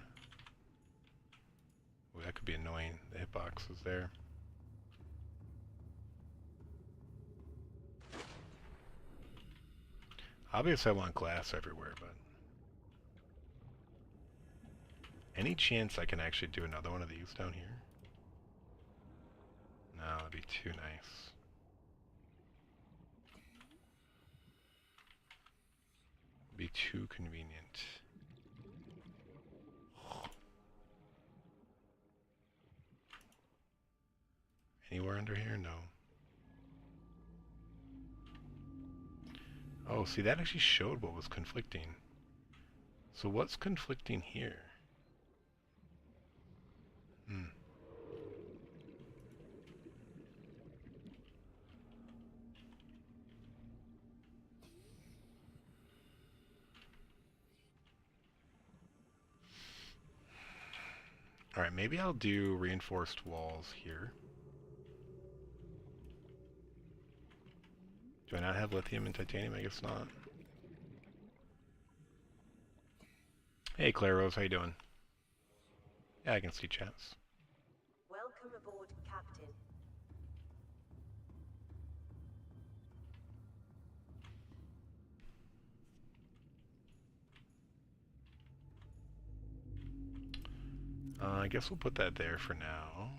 Ooh, that could be annoying. The hitbox is there. Obviously I want glass everywhere, but... Any chance I can actually do another one of these down here? No, that'd be too nice. Be too convenient. Anywhere under here? No. Oh, see, that actually showed what was conflicting. So what's conflicting here? Alright, maybe I'll do reinforced walls here. Do I not have lithium and titanium? I guess not. Hey, Claros, how you doing? Yeah, I can see chats. Welcome aboard, Captain. I guess we'll put that there for now.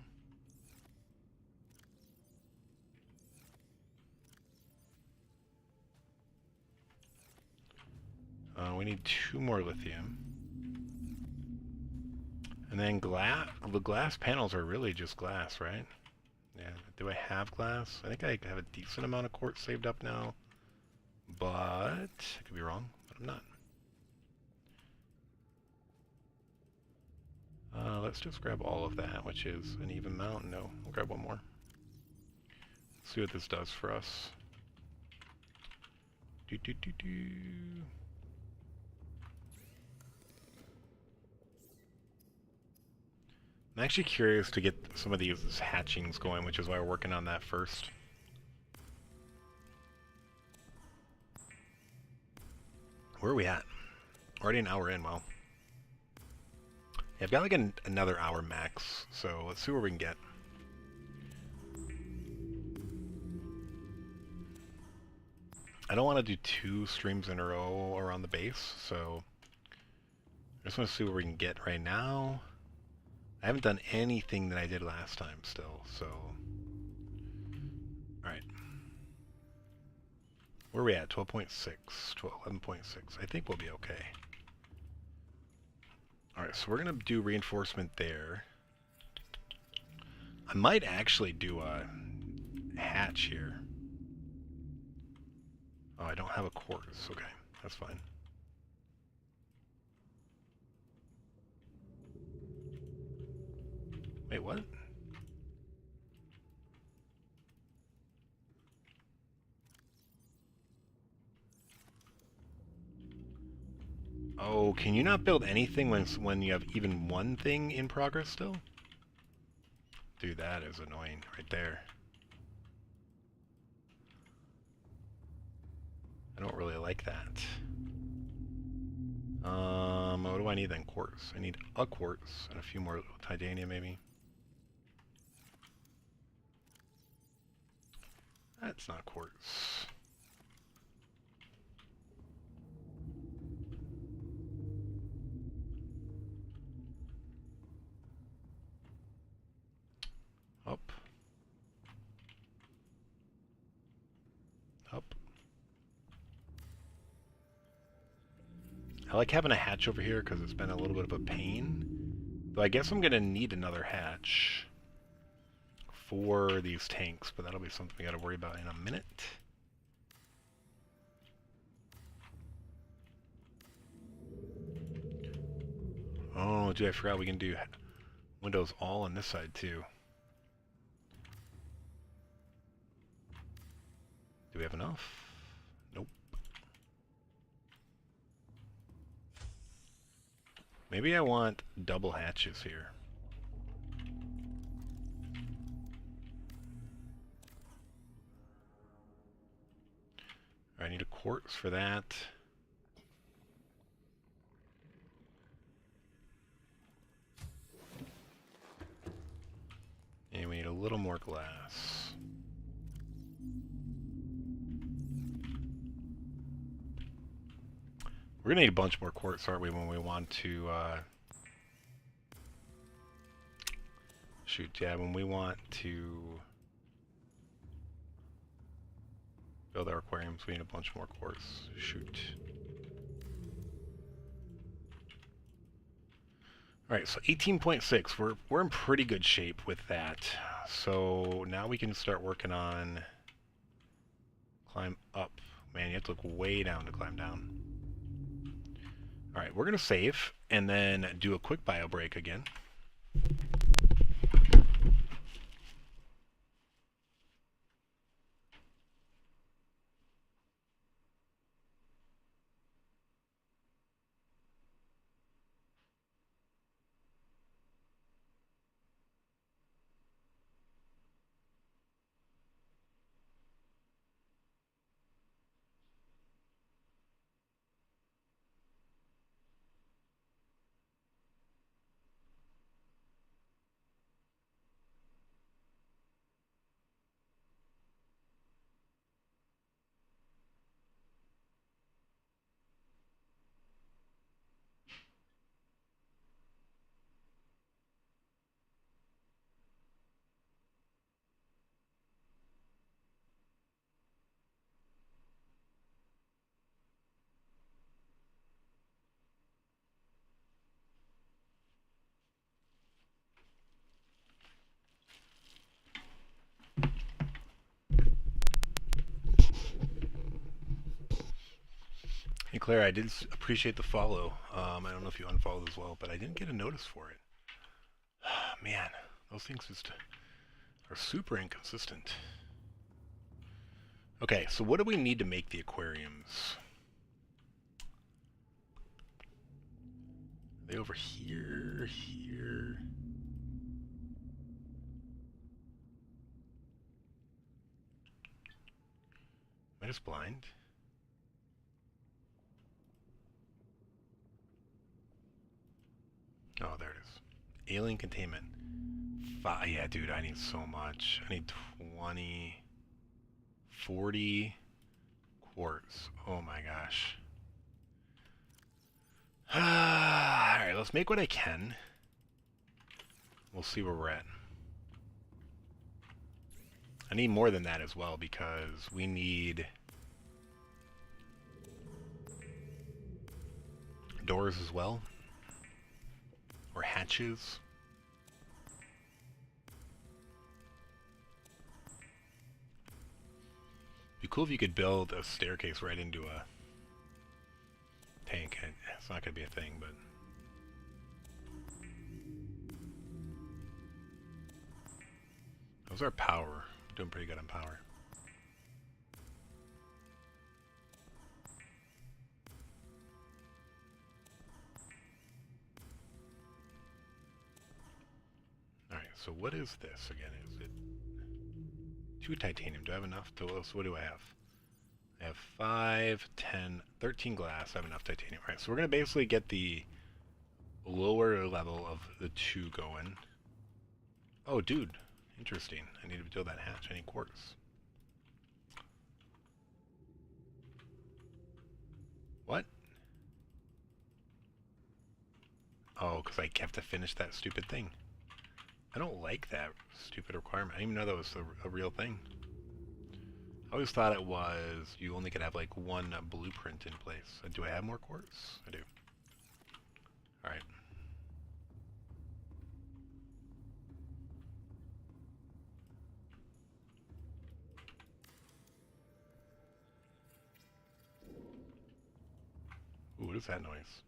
We need 2 more lithium. And then glass. The glass panels are really just glass, right? Yeah. Do I have glass? I think I have a decent amount of quartz saved up now. But I could be wrong, but I'm not. Let's just grab all of that, which is an even amount. No, we'll grab one more. See what this does for us. Do do do do. I'm actually curious to get some of these hatchings going, which is why we're working on that first. Where are we at? Already an hour in, well. Yeah, I've got like another hour max, so let's see where we can get. I don't want to do 2 streams in a row around the base, so I just want to see where we can get right now. I haven't done anything that I did last time still, so... Alright. Where are we at? 12.6, 11.6. I think we'll be okay. Alright, so we're going to do reinforcement there. I might actually do a hatch here. Oh, I don't have a quartz. Okay, that's fine. Wait, what? Oh, can you not build anything when you have even one thing in progress still? Dude, that is annoying right there. I don't really like that. What do I need then? Quartz. I need a quartz and a few more titanium maybe. That's not quartz. Up. Up. I like having a hatch over here because it's been a little bit of a pain. Though I guess I'm going to need another hatch for these tanks, but that'll be something we got to worry about in a minute. Oh, dude, I forgot we can do windows all on this side too. Do we have enough? Nope. Maybe I want double hatches here. I need a quartz for that. And we need a little more glass. We're gonna need a bunch more quartz, aren't we, when we want to, shoot, yeah, when we want to build our aquariums, we need a bunch more quartz. Shoot. Alright, so 18.6, we're in pretty good shape with that. So now we can start working on climb up. Man, you have to look way down to climb down. Alright, we're gonna save and then do a quick bio break again. Hey Claire, I did appreciate the follow. I don't know if you unfollowed as well, but I didn't get a notice for it. Man, those things just are super inconsistent. Okay, so what do we need to make the aquariums? Are they over here? Here? Am I just blind? Oh, there it is. Alien containment. Yeah, dude, I need so much. I need 20, 40 quartz. Oh my gosh. Alright, let's make what I can. We'll see where we're at. I need more than that as well because we need doors as well. Or hatches. Be cool if you could build a staircase right into a tank. It's not going to be a thing, but... How's our power? Doing pretty good on power. Alright, so what is this again? Is it 2 titanium? Do I have enough to... So what do I have? I have 5, 10, 13 glass. I have enough titanium. Alright, so we're going to basically get the lower level of the 2 going. Oh, dude. Interesting. I need to build that hatch. I need quartz. What? Oh, because I have to finish that stupid thing. I don't like that stupid requirement. I didn't even know that was a real thing. I always thought it was you only could have like one blueprint in place. Do I have more quartz? I do. Alright. Ooh, what is that noise?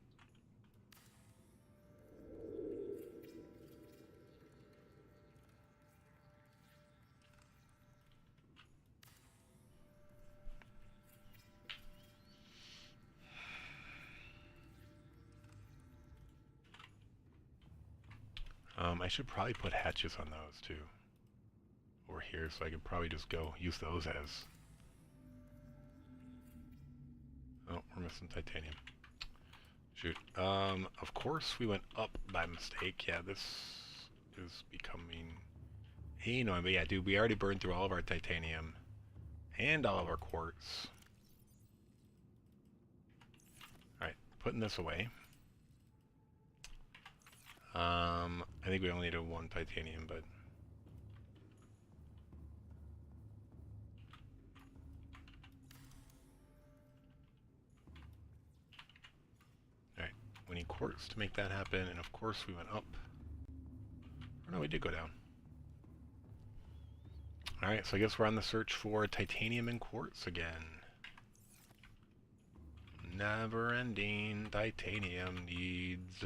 I should probably put hatches on those too. Over here, so I could probably just go use those as... Oh, we're missing titanium. Shoot. Of course we went up by mistake. Yeah, this is becoming annoying. But yeah, dude, we already burned through all of our titanium and all of our quartz. Alright, putting this away. I think we only needed 1 titanium, but... Alright, we need quartz to make that happen, and of course we went up. Or no, we did go down. Alright, so I guess we're on the search for titanium and quartz again. Never-ending titanium needs...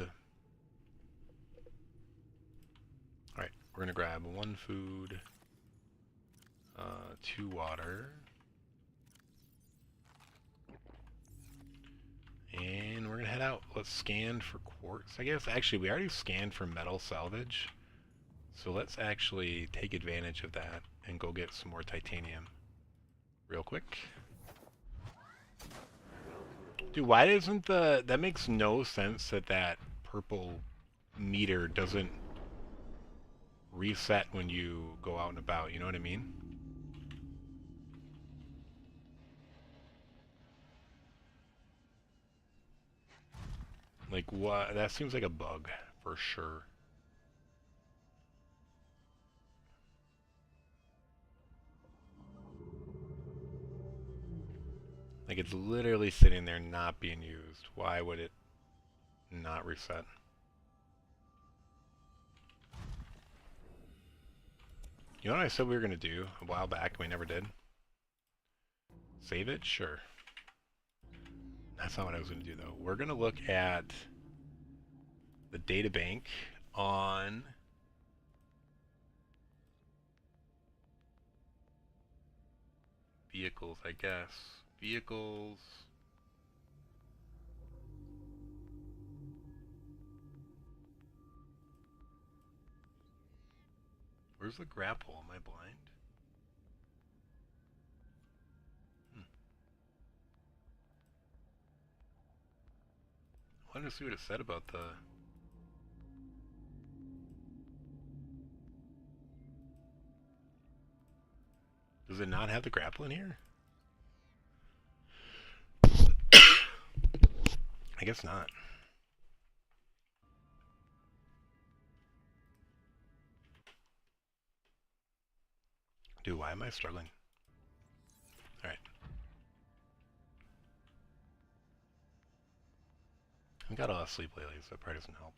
Alright, we're gonna grab 1 food, 2 water, and we're gonna head out. Let's scan for quartz. I guess, actually, we already scanned for metal salvage, so let's actually take advantage of that and go get some more titanium real quick. Dude, why doesn't the... That makes no sense that that purple meter doesn't reset when you go out and about, you know what I mean? Like, what? That seems like a bug, for sure. Like, it's literally sitting there not being used. Why would it not reset? You know what I said we were going to do a while back and we never did? Save it? Sure. That's not what I was going to do, though. We're going to look at the data bank on vehicles, I guess. Vehicles. Where's the grapple? Am I blind? I wanted to see what it said about the... Does it not have the grapple in here? I guess not. Dude, why am I struggling? Alright. I've got a lot of sleep lately, so that probably doesn't help.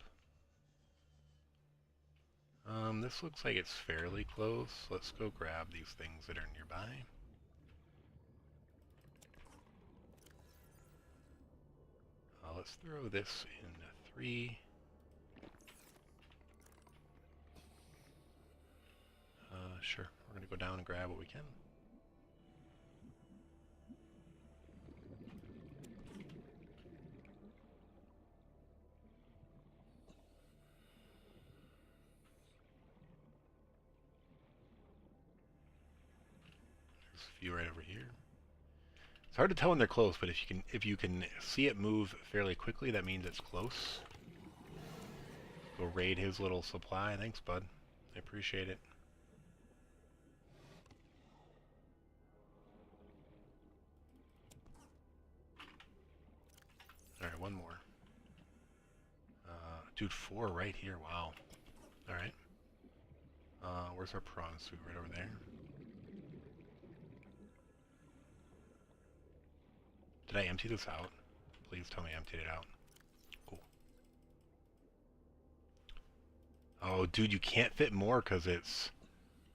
This looks like it's fairly close. Let's go grab these things that are nearby. Let's throw this in 3. Sure. We're going to go down and grab what we can. There's a few right over here. It's hard to tell when they're close, but if you can see it move fairly quickly, that means it's close. Go raid his little supply. Thanks, bud. I appreciate it. Alright, one more. Dude, 4 right here. Wow. Alright. Where's our prawn suit? Right over there. Did I empty this out? Please tell me I emptied it out. Cool. Oh, dude, you can't fit more because it's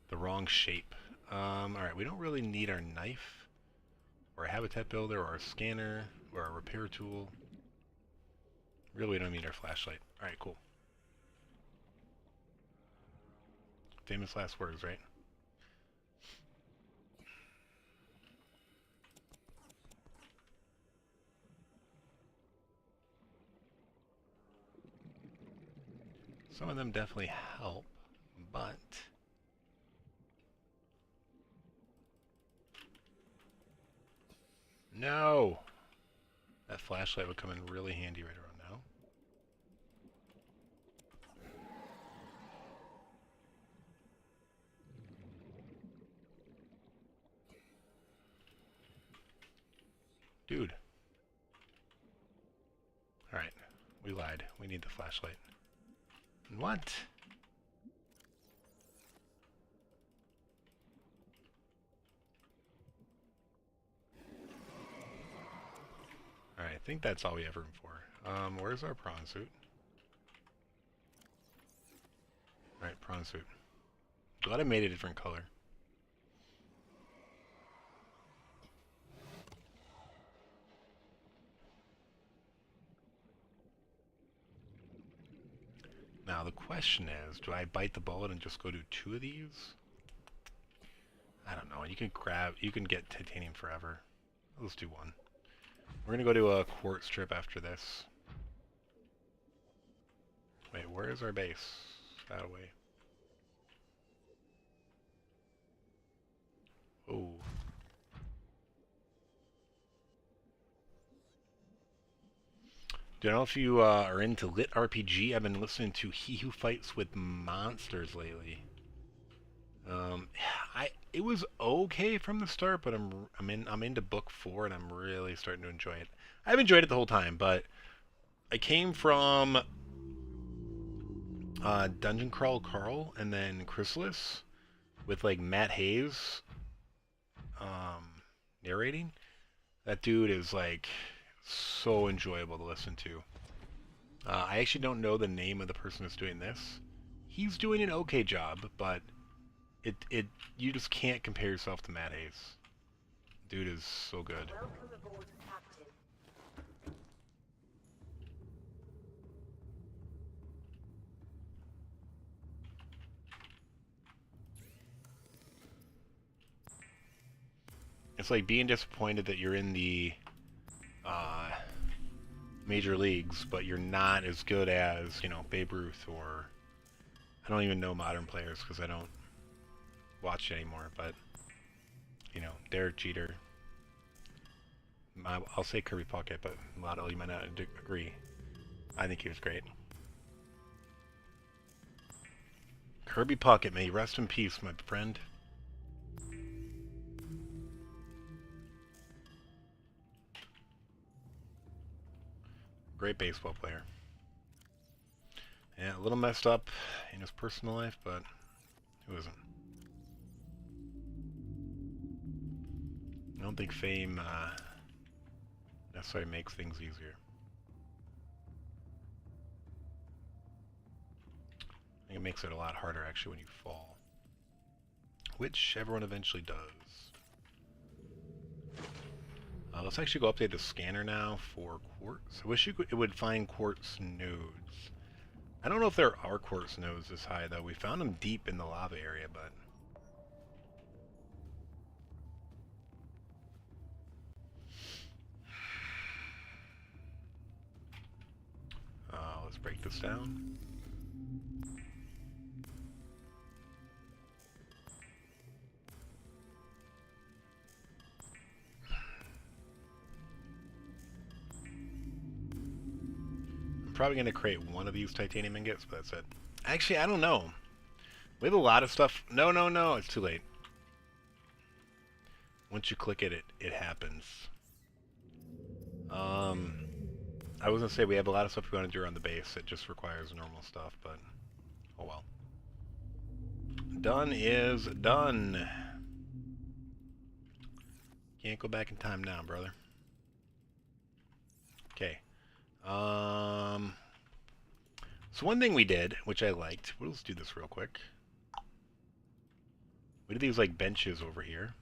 the wrong shape. Alright, we don't really need our knife, or a habitat builder, or a scanner, or a repair tool. Really, we don't need our flashlight. Alright, cool. Famous last words, right? Some of them definitely help, but... No! That flashlight would come in really handy right around now. Dude. Alright, we lied. We need the flashlight. What? Alright, I think that's all we have room for. Where's our prawn suit? Alright, prawn suit. Glad I made a different color. Now the question is, do I bite the bullet and just go do 2 of these? I don't know. You can get titanium forever. Let's do 1. We're gonna go to a quartz strip after this. Wait, where is our base? That way. Oh. Don't know if you are into lit RPG. I've been listening to He Who Fights with Monsters lately. It was okay from the start, but I'm into book 4 and I'm really starting to enjoy it. I've enjoyed it the whole time, but I came from Dungeon Crawl Carl and then Chrysalis with like Matt Hayes narrating. That dude is like so enjoyable to listen to. I actually don't know the name of the person that's doing this. He's doing an okay job, but you just can't compare yourself to Matt Hayes. Dude is so good. Welcome aboard, Captain. It's like being disappointed that you're in the major leagues, but you're not as good as, you know, Babe Ruth or... I don't even know modern players because I don't watch it anymore, but, you know, Derek Jeter. I'll say Kirby Puckett, but a lot of you might not agree. I think he was great. Kirby Puckett, may you rest in peace, my friend. Great baseball player. Yeah, a little messed up in his personal life, but who isn't? I don't think fame necessarily makes things easier. I think it makes it a lot harder actually when you fall, which everyone eventually does. Let's actually go update the scanner now for quartz. I wish it would find quartz nodes. I don't know if there are quartz nodes this high though. We found them deep in the lava area, but let's break this down. I'm probably going to create one of these titanium ingots, but that's it. Actually, I don't know. We have a lot of stuff. No, no, no, it's too late. Once you click it, it happens. I was going to say we have a lot of stuff we're going to do around the base. It just requires normal stuff, but oh well. Done is done. Can't go back in time now, brother. Okay. So one thing we did, which I liked, let's do this real quick. We did these like benches over here.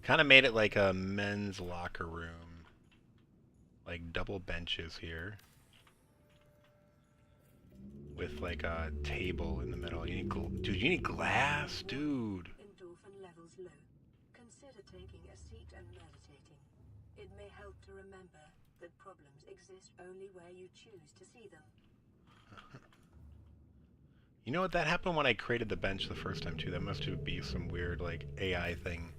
Kind of made it like a men's locker room. Like double benches here. With like a table in the middle. You need dude, you need glass, dude. Endorphin levels low. Consider taking a seat and meditating. It may help to remember that problems exist only where you choose to see them. You know what? That happened when I created the bench the first time too. That must be some weird like AI thing.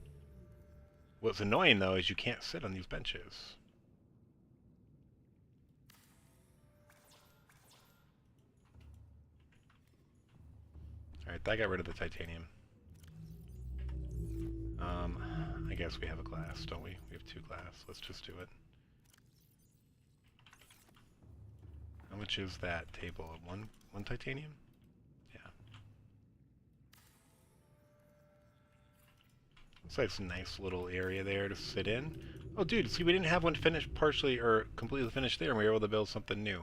What's annoying though is you can't sit on these benches. Alright, that got rid of the titanium. I guess we have a glass, don't we? We have 2 glass. Let's just do it. How much is that table? One titanium? Yeah. Looks like it's a nice little area there to sit in. Oh, dude, see, we didn't have one finished partially or completely finished there, and we were able to build something new.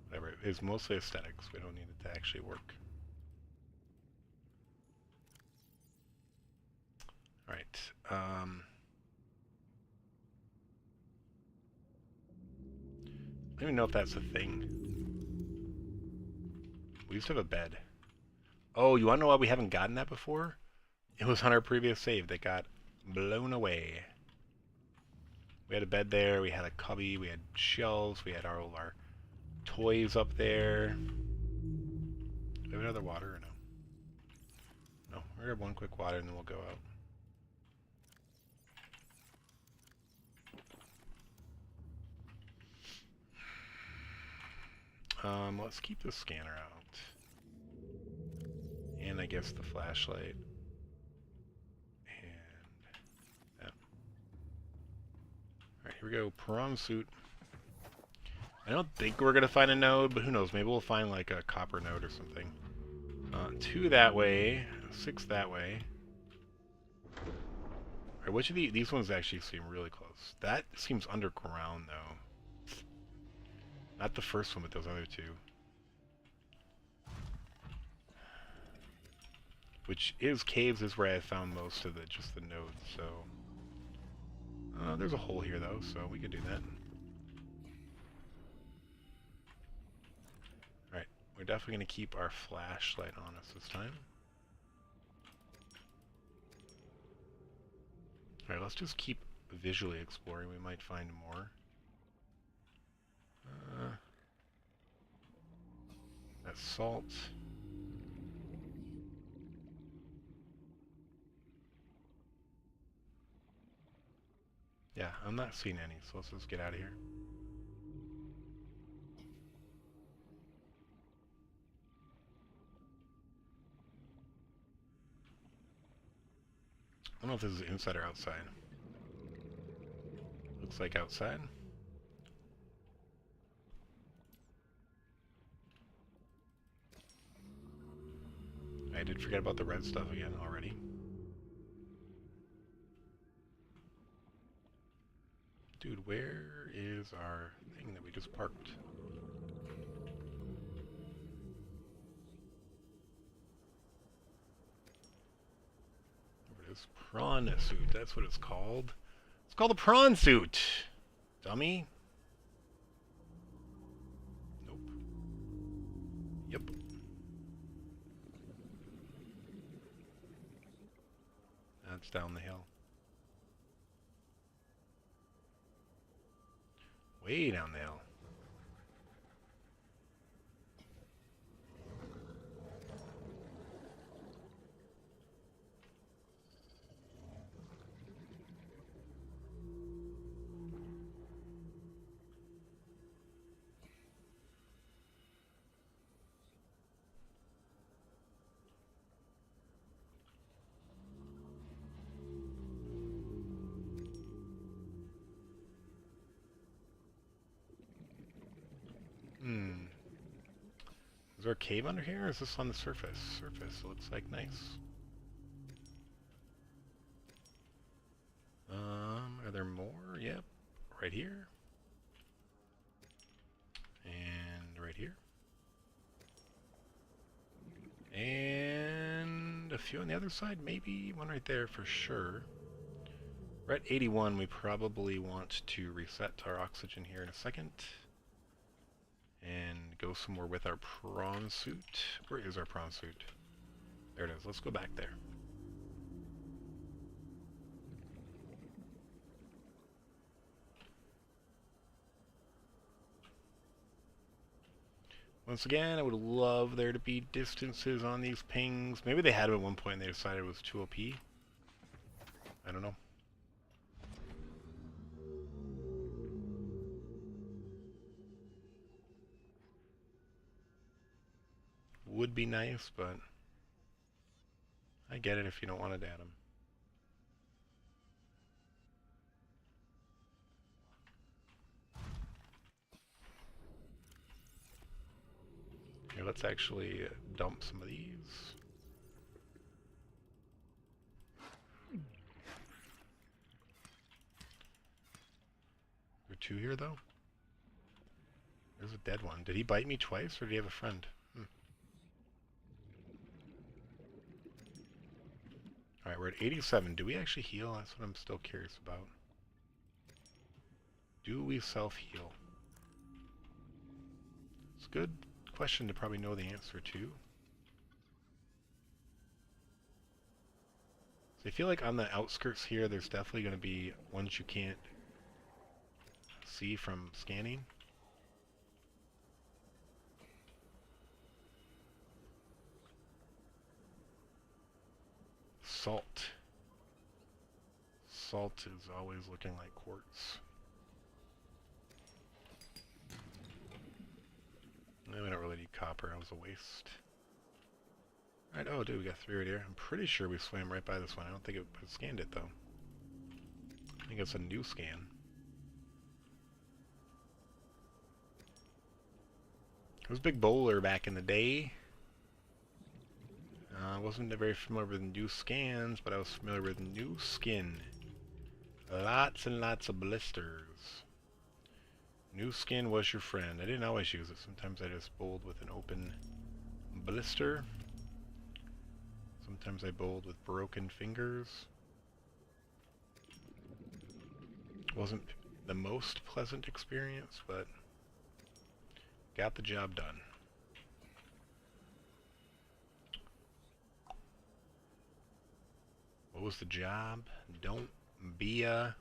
Whatever. It's mostly aesthetics. We don't need it to actually work. Alright. I don't even know if that's a thing. We used to have a bed. Oh, you want to know why we haven't gotten that before? It was on our previous save that got blown away. We had a bed there, we had a cubby, we had shelves, we had all our toys up there. Do we have another water or no? No, we're gonna have one quick water and then we'll go out. Let's keep the scanner out. And I guess the flashlight. And that. Alright, here we go. Piranha suit. I don't think we're going to find a node, but who knows. Maybe we'll find like a copper node or something. 2 that way. 6 that way. Alright, which of these ones actually seem really close? That seems underground, though. Not the first one, but those other 2. Which is caves is where I found most of just the nodes, so... there's a hole here, though, so we could do that. Alright, we're definitely going to keep our flashlight on us this time. Alright, let's just keep visually exploring. We might find more. That's salt. Yeah, I'm not seeing any, so let's just get out of here. I don't know if this is inside or outside. Looks like outside. I did forget about the red stuff again already. Dude, where is our thing that we just parked? Over it is. Prawn suit, that's what it's called. It's called a prawn suit! Dummy. Nope. Yep. That's down the hill. Way down the hill. Is there a cave under here, or is this on the surface? Surface, looks like nice. Are there more? Yep. Right here. And right here. And a few on the other side, maybe one right there for sure. We're at 81, we probably want to reset our oxygen here in a second. And go somewhere with our prawn suit. Where is our prawn suit? There it is. Let's go back there. Once again, I would love there to be distances on these pings. Maybe they had them at one point and they decided it was too OP. I don't know. Would be nice, but I get it if you don't want to add them. Here, let's actually dump some of these. There are two here, though. There's a dead one. Did he bite me twice, or did he have a friend? Alright, we're at 87. Do we actually heal? That's what I'm still curious about. Do we self-heal? It's a good question to probably know the answer to. So I feel like on the outskirts here, there's definitely going to be ones you can't see from scanning. Salt. Salt is always looking like quartz. No, we don't really need copper. That was a waste. Alright, oh dude, we got 3 right here. I'm pretty sure we swam right by this one. I don't think it scanned it, though. I think it's a new scan. I was a big bowler back in the day. I wasn't very familiar with new scans, but I was familiar with new skin. Lots and lots of blisters. New skin was your friend. I didn't always use it. Sometimes I just bowled with an open blister. Sometimes I bowled with broken fingers. Wasn't the most pleasant experience, but got the job done. What was the job? Don't be a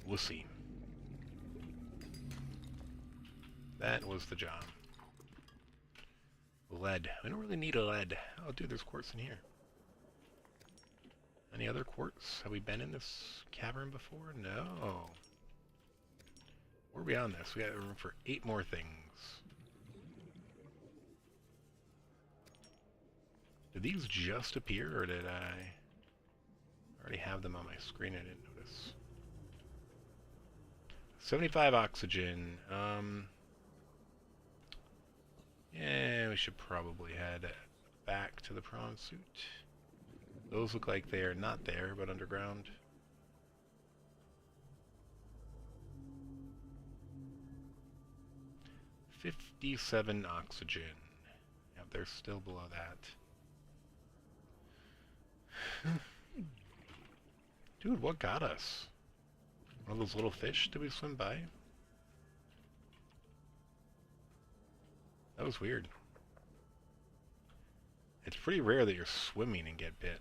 wussy. That was the job. Lead. We don't really need a lead. Oh, dude, there's quartz in here. Any other quartz? Have we been in this cavern before? No. We're beyond this. We got room for 8 more things. Did these just appear, or did I already have them on my screen? I didn't notice. 75 oxygen. Yeah, we should probably head back to the prawn suit. Those look like they are not there, but underground. $57 oxygen. Yep, they're still below that. Dude, what got us? One of those little fish did we swim by? That was weird. It's pretty rare that you're swimming and get bit.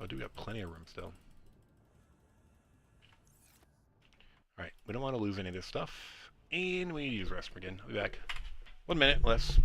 Oh, dude, we got plenty of room still. Alright, we don't want to lose any of this stuff. And we need to use the restroom again. I'll be back. 1 minute, less.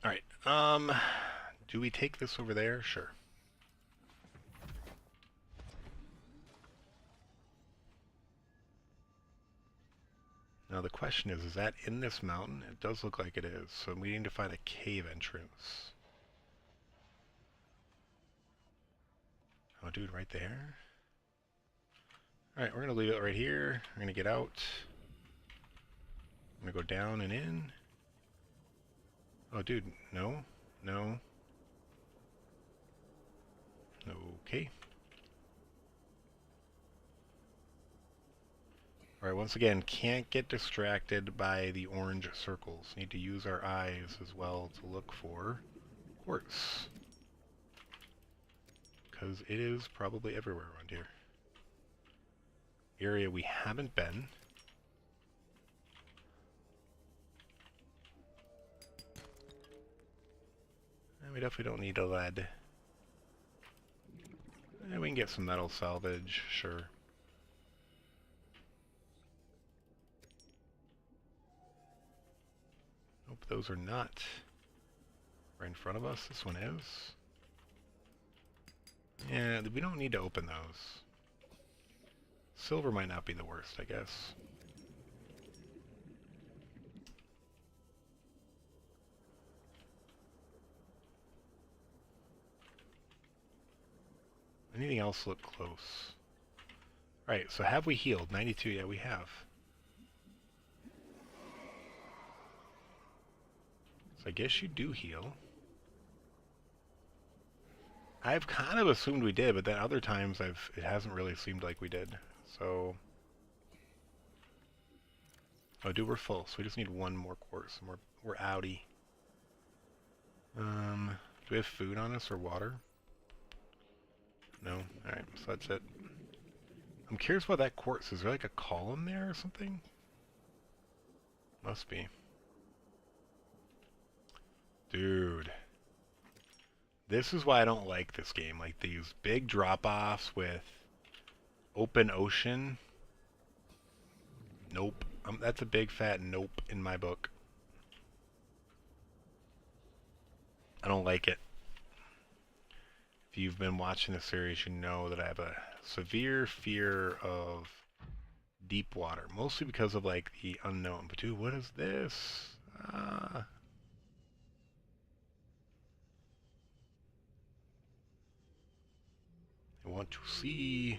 Alright, do we take this over there? Sure. Now the question is that in this mountain? It does look like it is, so we need to find a cave entrance. Oh, dude, right there? Alright, we're gonna leave it right here. We're gonna get out. I'm gonna go down and in. Oh, dude, no, no. Okay. Alright, once again, can't get distracted by the orange circles. Need to use our eyes as well to look for quartz. Because it is probably everywhere around here. Area we haven't been. And we definitely don't need a lead. And we can get some metal salvage, sure. Nope, those are not right in front of us. This one is. Yeah, we don't need to open those. Silver might not be the worst, I guess. Anything else look close? Alright, so have we healed? 92, yeah, we have. So I guess you do heal. I've kind of assumed we did, but then other times it hasn't really seemed like we did. So... Oh, dude, we're full, so we just need one more quartz, and we're outie. Do we have food on us or water? No? Alright, so that's it. I'm curious about that quartz. Is there like a column there or something? Must be. Dude. This is why I don't like this game. Like these big drop-offs with open ocean. Nope. That's a big fat nope in my book. I don't like it. If you've been watching the series, you know that I have a severe fear of deep water, mostly because of like the unknown. But dude, what is this? I want to see.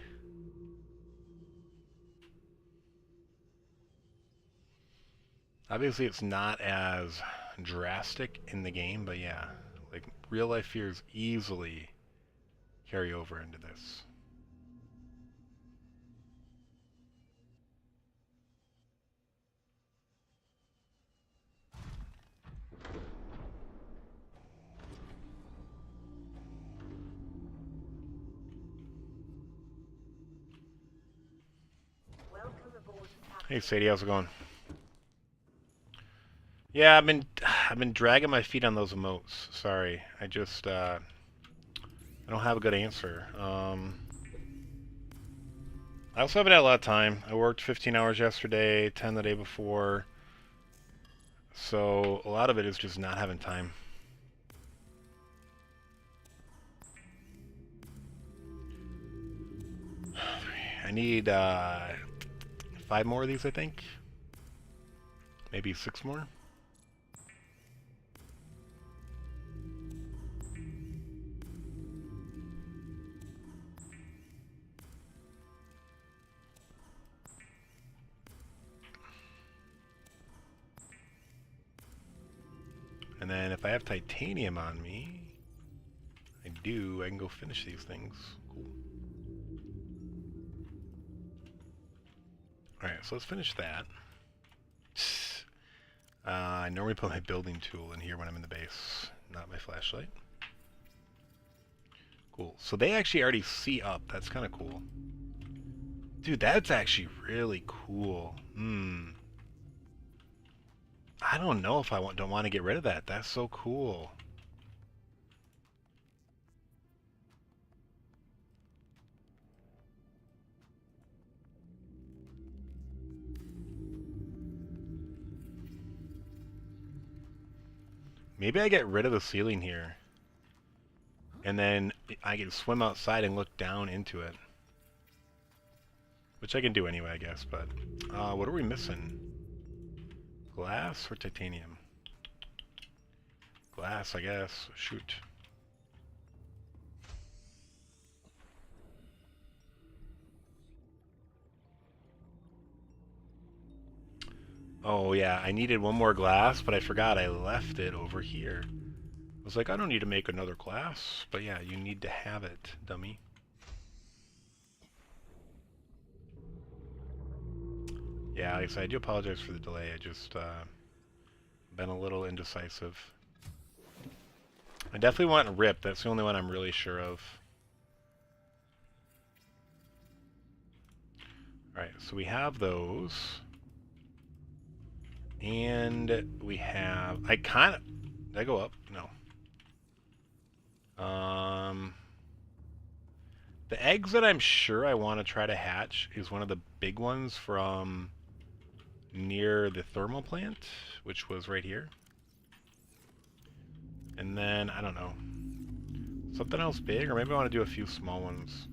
Obviously, it's not as drastic in the game, but yeah, like real life fears easily carry over into this. Welcome aboard, Hey Captain. Sadie, how's it going? Yeah, I've been dragging my feet on those emotes. Sorry, I don't have a good answer. I also haven't had a lot of time. I worked 15 hours yesterday, 10 the day before, so a lot of it is just not having time. I need 5 more of these, I think. Maybe 6 more. And then if I have titanium on me, I can go finish these things. Cool. Alright, so let's finish that. I normally put my building tool in here when I'm in the base, not my flashlight. Cool. So they actually already see up. That's kind of cool. Dude, that's actually really cool. I don't know if don't want to get rid of that. That's so cool. Maybe I get rid of the ceiling here. And then I can swim outside and look down into it. Which I can do anyway, I guess, but... what are we missing? Glass or titanium? Glass, I guess. Shoot. Oh yeah, I needed one more glass, but I forgot I left it over here. I was like, I don't need to make another glass, but yeah, you need to have it, dummy. Yeah, like I said, I do apologize for the delay. I just been a little indecisive. I definitely want Rip. That's the only one I'm really sure of. Alright, so we have those. And we have... I kind of... Did I go up? No. The eggs that I'm sure I want to try to hatch is one of the big ones from near the thermal plant, which was right here. And then, I don't know. Something else big, or maybe I want to do a few small ones.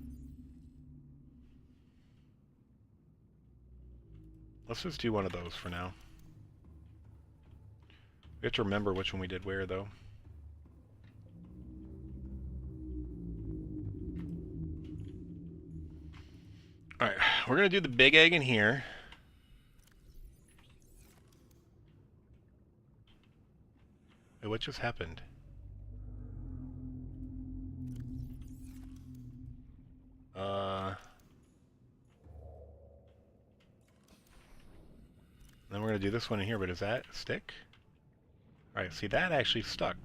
Let's just do one of those for now. We have to remember which one we did where, though. Alright, we're going to do the big egg in here. Wait, what just happened? Then we're going to do this one in here, but does that stick? Alright, see, that actually stuck.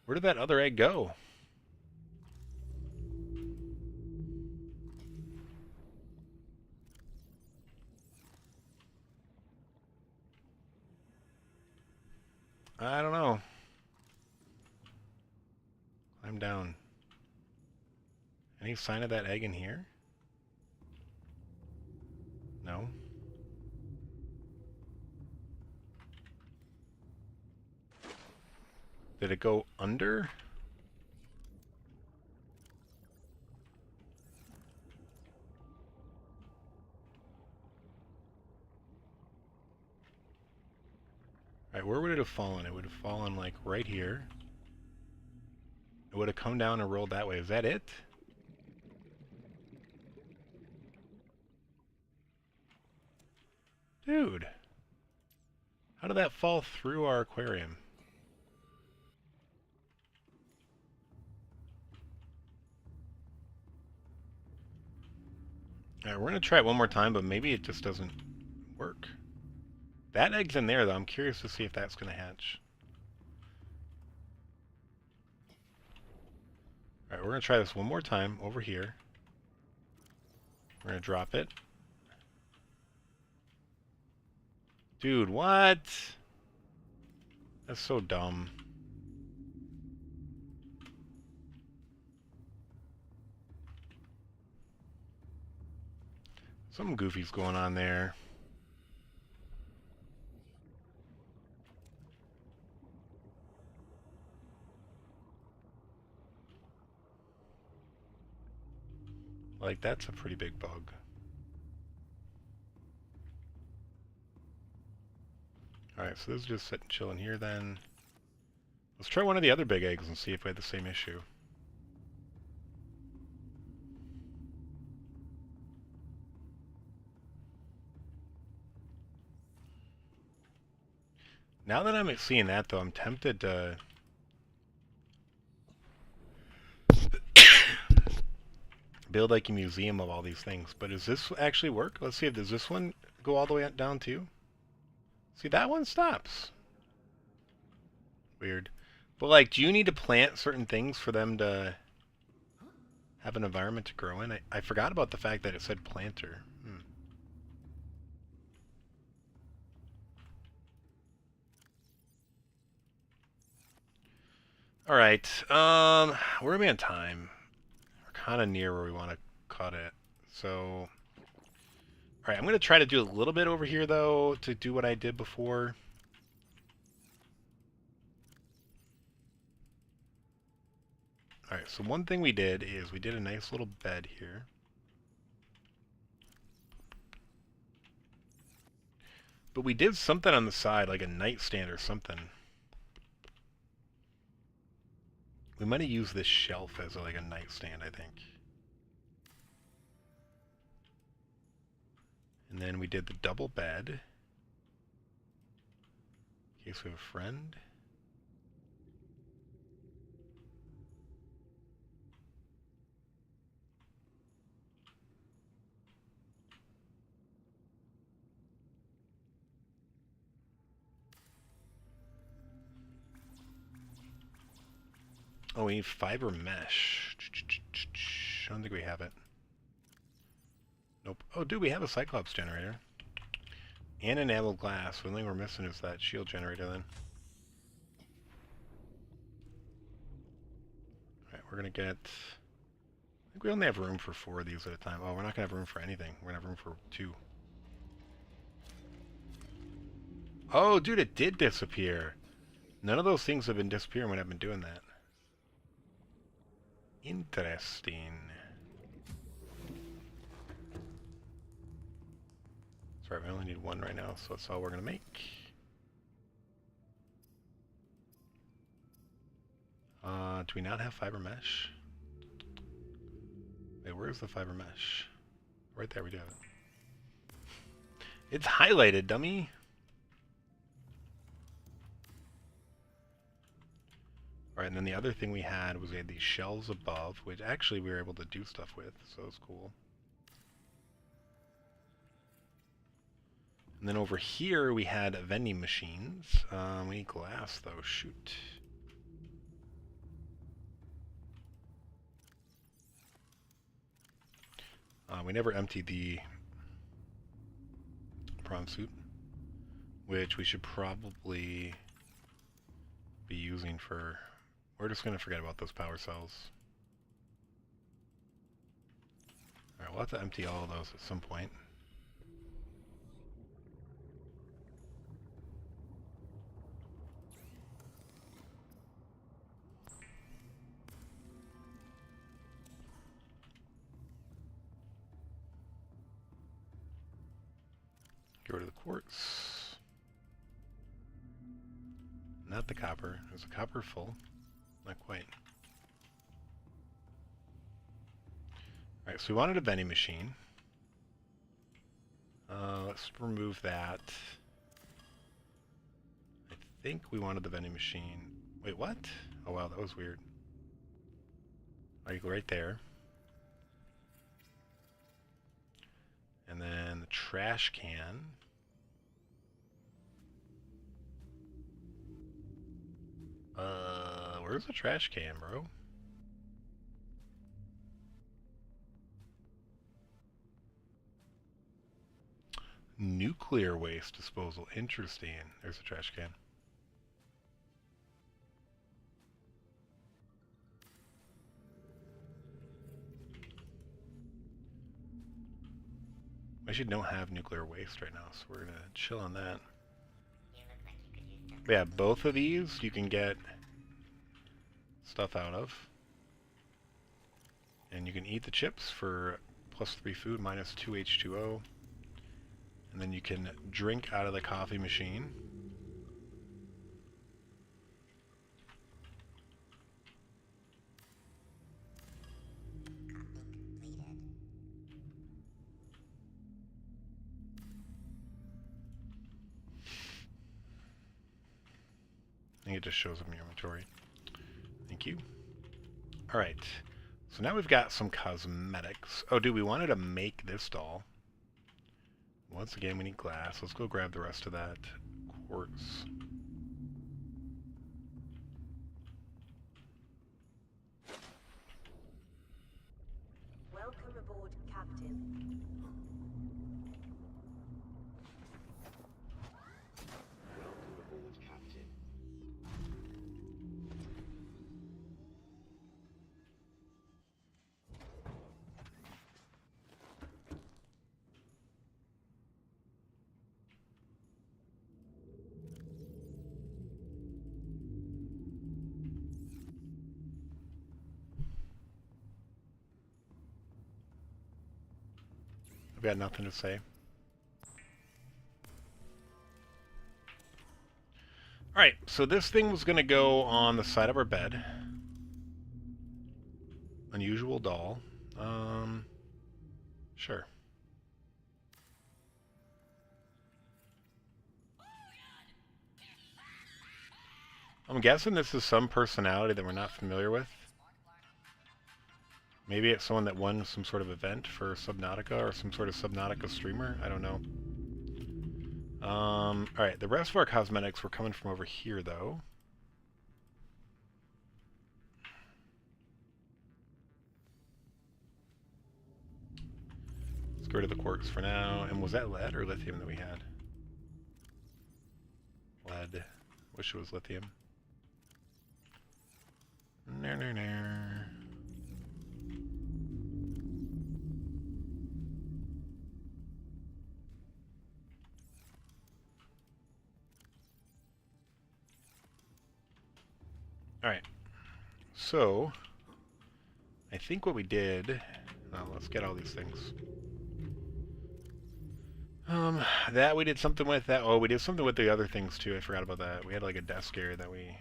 Where did that other egg go? I don't know. I'm down. Any sign of that egg in here? No. Did it go under? Alright, where would it have fallen? It would have fallen like right here. It would have come down and rolled that way. Is that it? Dude. How did that fall through our aquarium? Alright, we're going to try it one more time, but maybe it just doesn't work. That egg's in there, though. I'm curious to see if that's going to hatch. Alright, we're going to try this one more time over here. We're going to drop it. Dude, what? That's so dumb. Something goofy's going on there. Like, that's a pretty big bug. Alright, so this is just sitting chilling here then. Let's try one of the other big eggs and see if we had the same issue. Now that I'm seeing that, though, I'm tempted to build like a museum of all these things. But does this actually work? Let's see if does this one go all the way down too? See, that one stops. Weird. But like, do you need to plant certain things for them to have an environment to grow in? I forgot about the fact that it said planter. Alright, where are we on time? We're kind of near where we want to cut it. So, alright, I'm going to try to do a little bit over here, though, to do what I did before. Alright, so one thing we did is we did a nice little bed here. But we did something on the side, like a nightstand or something. We might have used this shelf as like a nightstand, I think. And then we did the double bed. In case we have a friend. Oh, we need fiber mesh. I don't think we have it. Nope. Oh, dude, we have a Cyclops generator. And enameled glass. The only thing we're missing is that shield generator then. Alright, we're gonna get... I think we only have room for 4 of these at a time. Oh, we're not gonna have room for anything. We're gonna have room for 2. Oh, dude, it did disappear. None of those things have been disappearing when I've been doing that. Interesting. Sorry, we only need 1 right now, so that's all we're gonna make. Do we not have fiber mesh? Wait, where's the fiber mesh? Right there, we do have it. It's highlighted, dummy! Alright, and then the other thing we had was we had these shelves above, which actually we were able to do stuff with, so it's cool. And then over here we had vending machines. We need glass though, shoot. We never emptied the prawn suit, which we should probably be using for... We're just going to forget about those power cells. Alright, we'll have to empty all of those at some point. Get rid of the quartz. Not the copper. Is the copper full? Not quite. Alright, so we wanted a vending machine. Let's remove that. I think we wanted the vending machine. Wait, what? Oh wow, that was weird. Alright, go right there. And then the trash can. Where's the trash can, bro? Nuclear waste disposal. Interesting. There's the trash can. We actually don't have nuclear waste right now, so we're gonna chill on that. But yeah, both of these you can get stuff out of. And you can eat the chips for +3 food, -2 H2O. And then you can drink out of the coffee machine. I think it just shows up in your inventory. Thank you. Alright. So now we've got some cosmetics. Oh, dude, we wanted to make this doll. Once again, we need glass. Let's go grab the rest of that quartz. Welcome aboard, Captain. Welcome aboard, Captain. I've got nothing to say. Alright, so this thing was going to go on the side of our bed. Unusual doll. Sure. I'm guessing this is some personality that we're not familiar with. Maybe it's someone that won some sort of event for Subnautica or some sort of Subnautica streamer. I don't know. Alright, the rest of our cosmetics were coming from over here, though. Let's go to the quartz for now. And was that lead or lithium that we had? Lead. Wish it was lithium. No, no, no. Alright, so I think what we did, let's get all these things. That we did something with that. Oh, we did something with the other things too. I forgot about that. We had like a desk area that we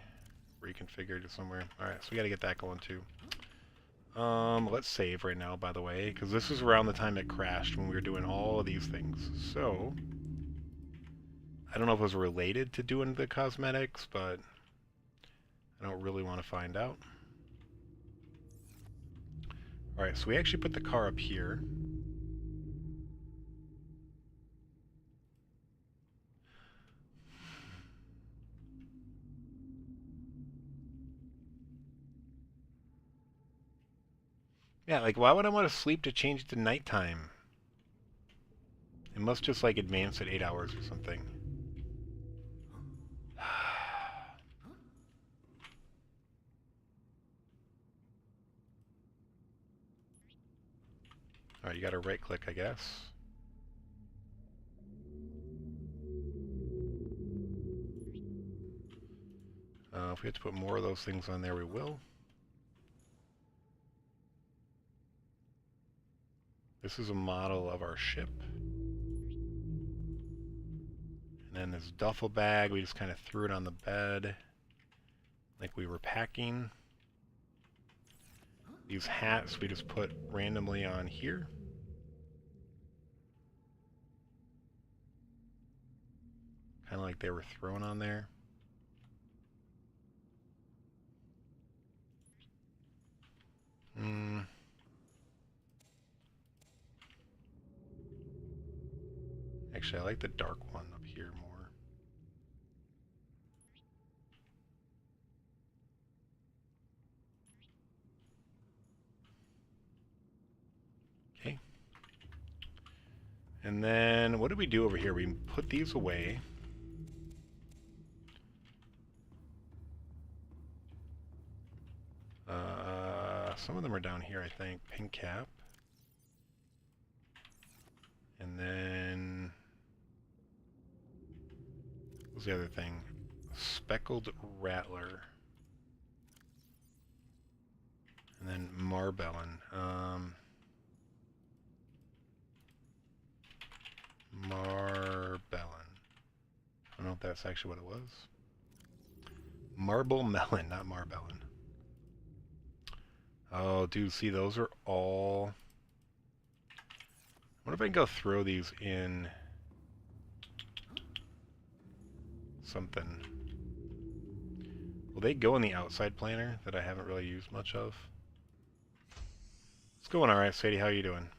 reconfigured somewhere. Alright, so we gotta get that going too. Let's save right now, by the way, because this is around the time it crashed when we were doing all of these things. So, I don't know if it was related to doing the cosmetics, but I don't really want to find out. Alright, so we actually put the car up here. Yeah, like why would I want to sleep to change it to nighttime? It must just like advance at 8 hours or something. Alright, you gotta right click, I guess. If we have to put more of those things on there, we will. This is a model of our ship. And then this duffel bag, we just kind of threw it on the bed like we were packing. These hats we just put randomly on here. Kind of like they were thrown on there. Actually, I like the dark one up here more. Okay. And then what did we do over here? We put these away. Some of them are down here, I think. Pink cap. And then... what was the other thing? Speckled rattler. And then marbellin. Marbellin. I don't know if that's actually what it was. Marble melon, not marbellin. Oh, dude, see, those are all... I wonder if I can go throw these in something. Will they go in the outside planner that I haven't really used much of? It's going alright, Sadie. How you doing?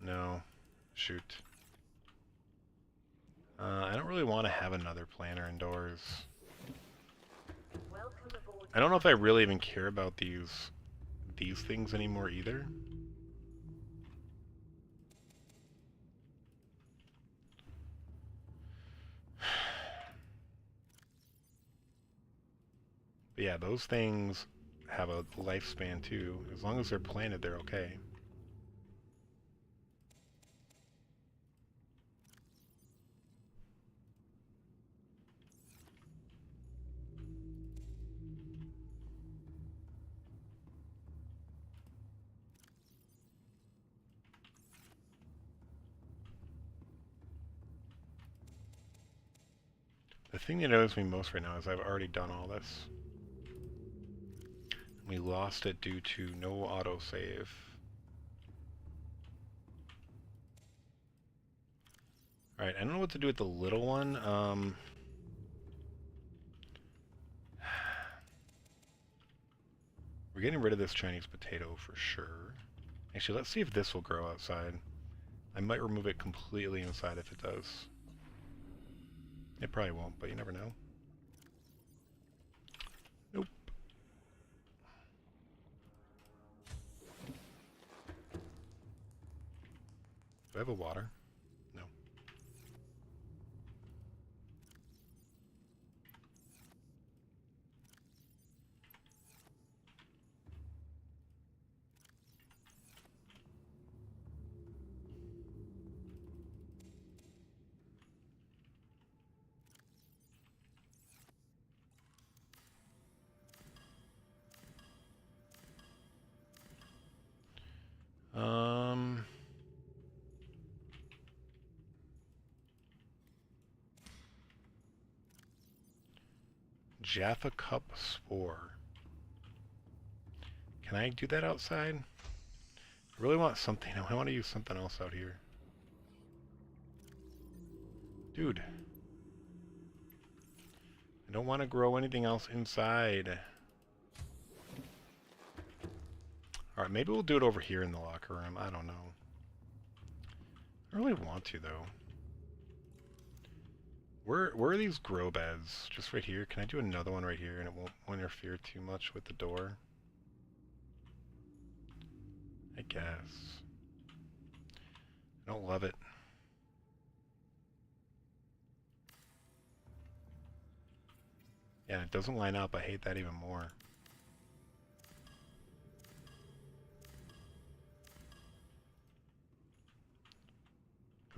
No. Shoot. I don't really want to have another planner indoors. I don't know if I really even care about these things anymore either. But yeah, those things have a lifespan too. As long as they're planted, they're okay. The thing that annoys me most right now is I've already done all this. We lost it due to no autosave. Alright, I don't know what to do with the little one. We're getting rid of this Chinese potato for sure. Actually, let's see if this will grow outside. I might remove it completely inside if it does. It probably won't, but you never know. Nope. Do I have a water? No. Jaffa Cup Spore. Can I do that outside? I really want something. I want to use something else out here. Dude. I don't want to grow anything else inside. Alright, maybe we'll do it over here in the locker room. I don't know. I really want to, though. Where are these grow beds? Just right here? Can I do another one right here and it won't interfere too much with the door? I guess. I don't love it. Yeah, it doesn't line up. I hate that even more.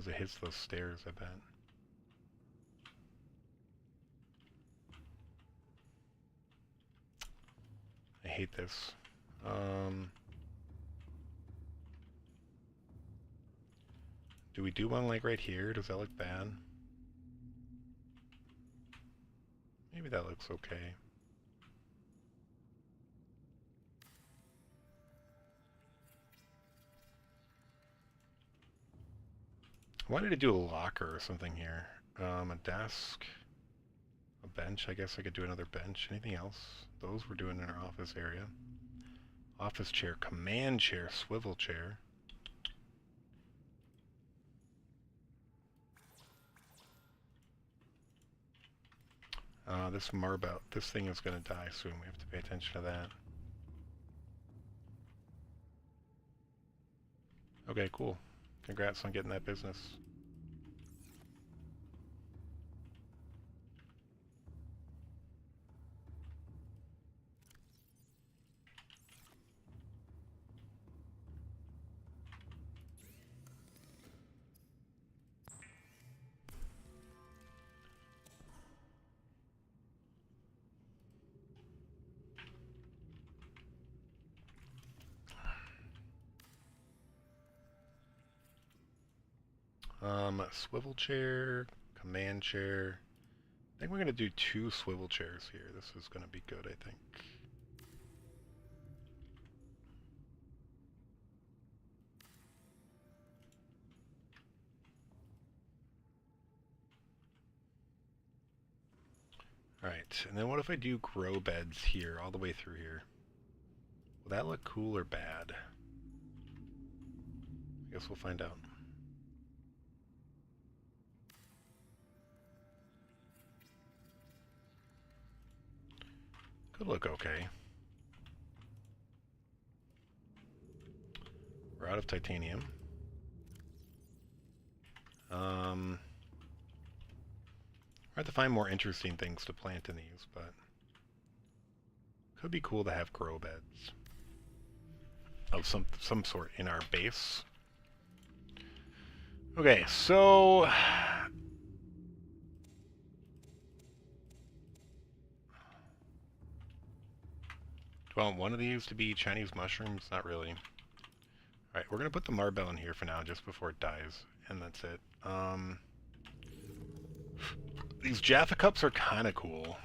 it hits those stairs, I bet. I hate this. Do we do one like right here? Does that look bad? Maybe that looks okay. I wanted to do a locker or something here. A desk, a bench. I guess I could do another bench. Anything else? Those we're doing in our office area. Office chair, command chair, swivel chair. This marble, this thing is going to die soon. We have to pay attention to that. Okay, cool. Congrats on getting that business. Swivel chair, command chair. I think we're going to do 2 swivel chairs here. This is going to be good, I think. Alright, and then what if I do grow beds here, all the way through here? Will that look cool or bad? I guess we'll find out. Could look okay. We're out of titanium. I have to find more interesting things to plant in these, but could be cool to have grow beds of some sort in our base. Okay, so do I want one of these to be Chinese mushrooms? Not really. Alright, we're going to put the marble in here for now, just before it dies, and that's it. These Jaffa cups are kind of cool.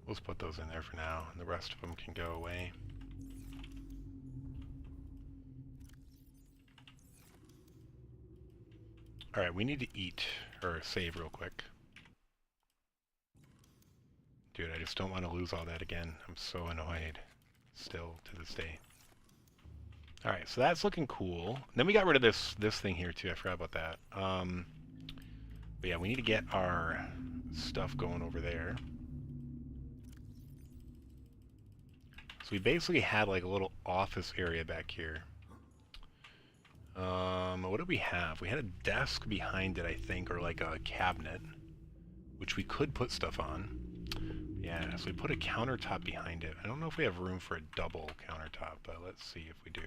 Let's put those in there for now, and the rest of them can go away. Alright, we need to eat, or save real quick. Dude, I just don't want to lose all that again. I'm so annoyed, still, to this day. Alright, so that's looking cool. Then we got rid of this thing here, too. I forgot about that. But yeah, we need to get our stuff going over there. So we basically had like a little office area back here. What did we have? We had a desk behind it, I think, or like a cabinet, which we could put stuff on. Yeah, so we put a countertop behind it. I don't know if we have room for a double countertop, but let's see if we do.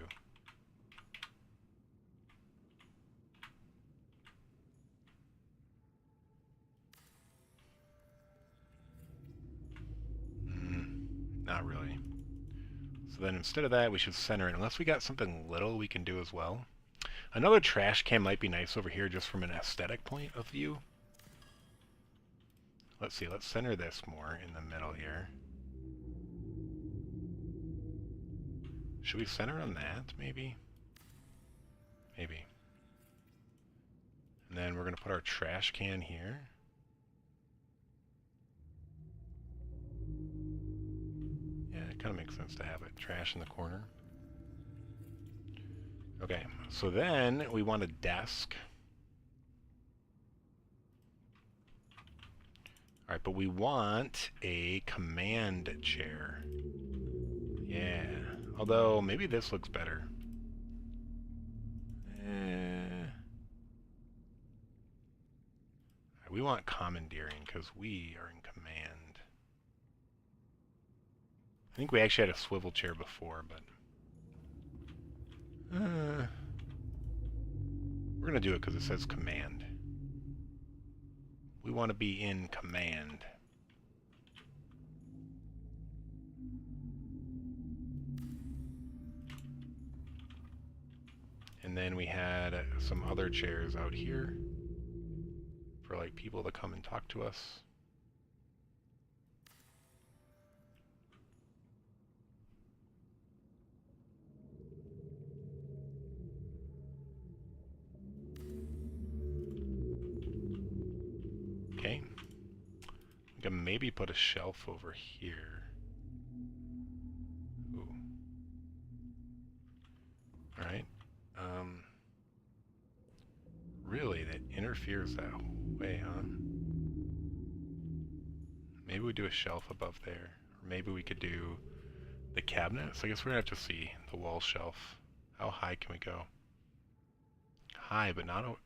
Not really. So then instead of that, we should center it, unless we got something little we can do as well. Another trash can might be nice over here just from an aesthetic point of view. Let's see, let's center this more in the middle here. Should we center on that, maybe? Maybe. And then we're going to put our trash can here. Yeah, it kind of makes sense to have it. Trash in the corner. Okay, so then we want a desk. Alright, but we want a command chair. Yeah, although maybe this looks better. We want commandeering because we are in command. I think we actually had a swivel chair before, but we're gonna do it because it says command. We want to be in command. And then we had some other chairs out here for like people to come and talk to us. Okay. We can maybe put a shelf over here. Ooh. Alright. Really, that interferes that way, huh? Maybe we do a shelf above there. Or maybe we could do the cabinets. I guess we're gonna have to see the wall shelf. How high can we go? High, but not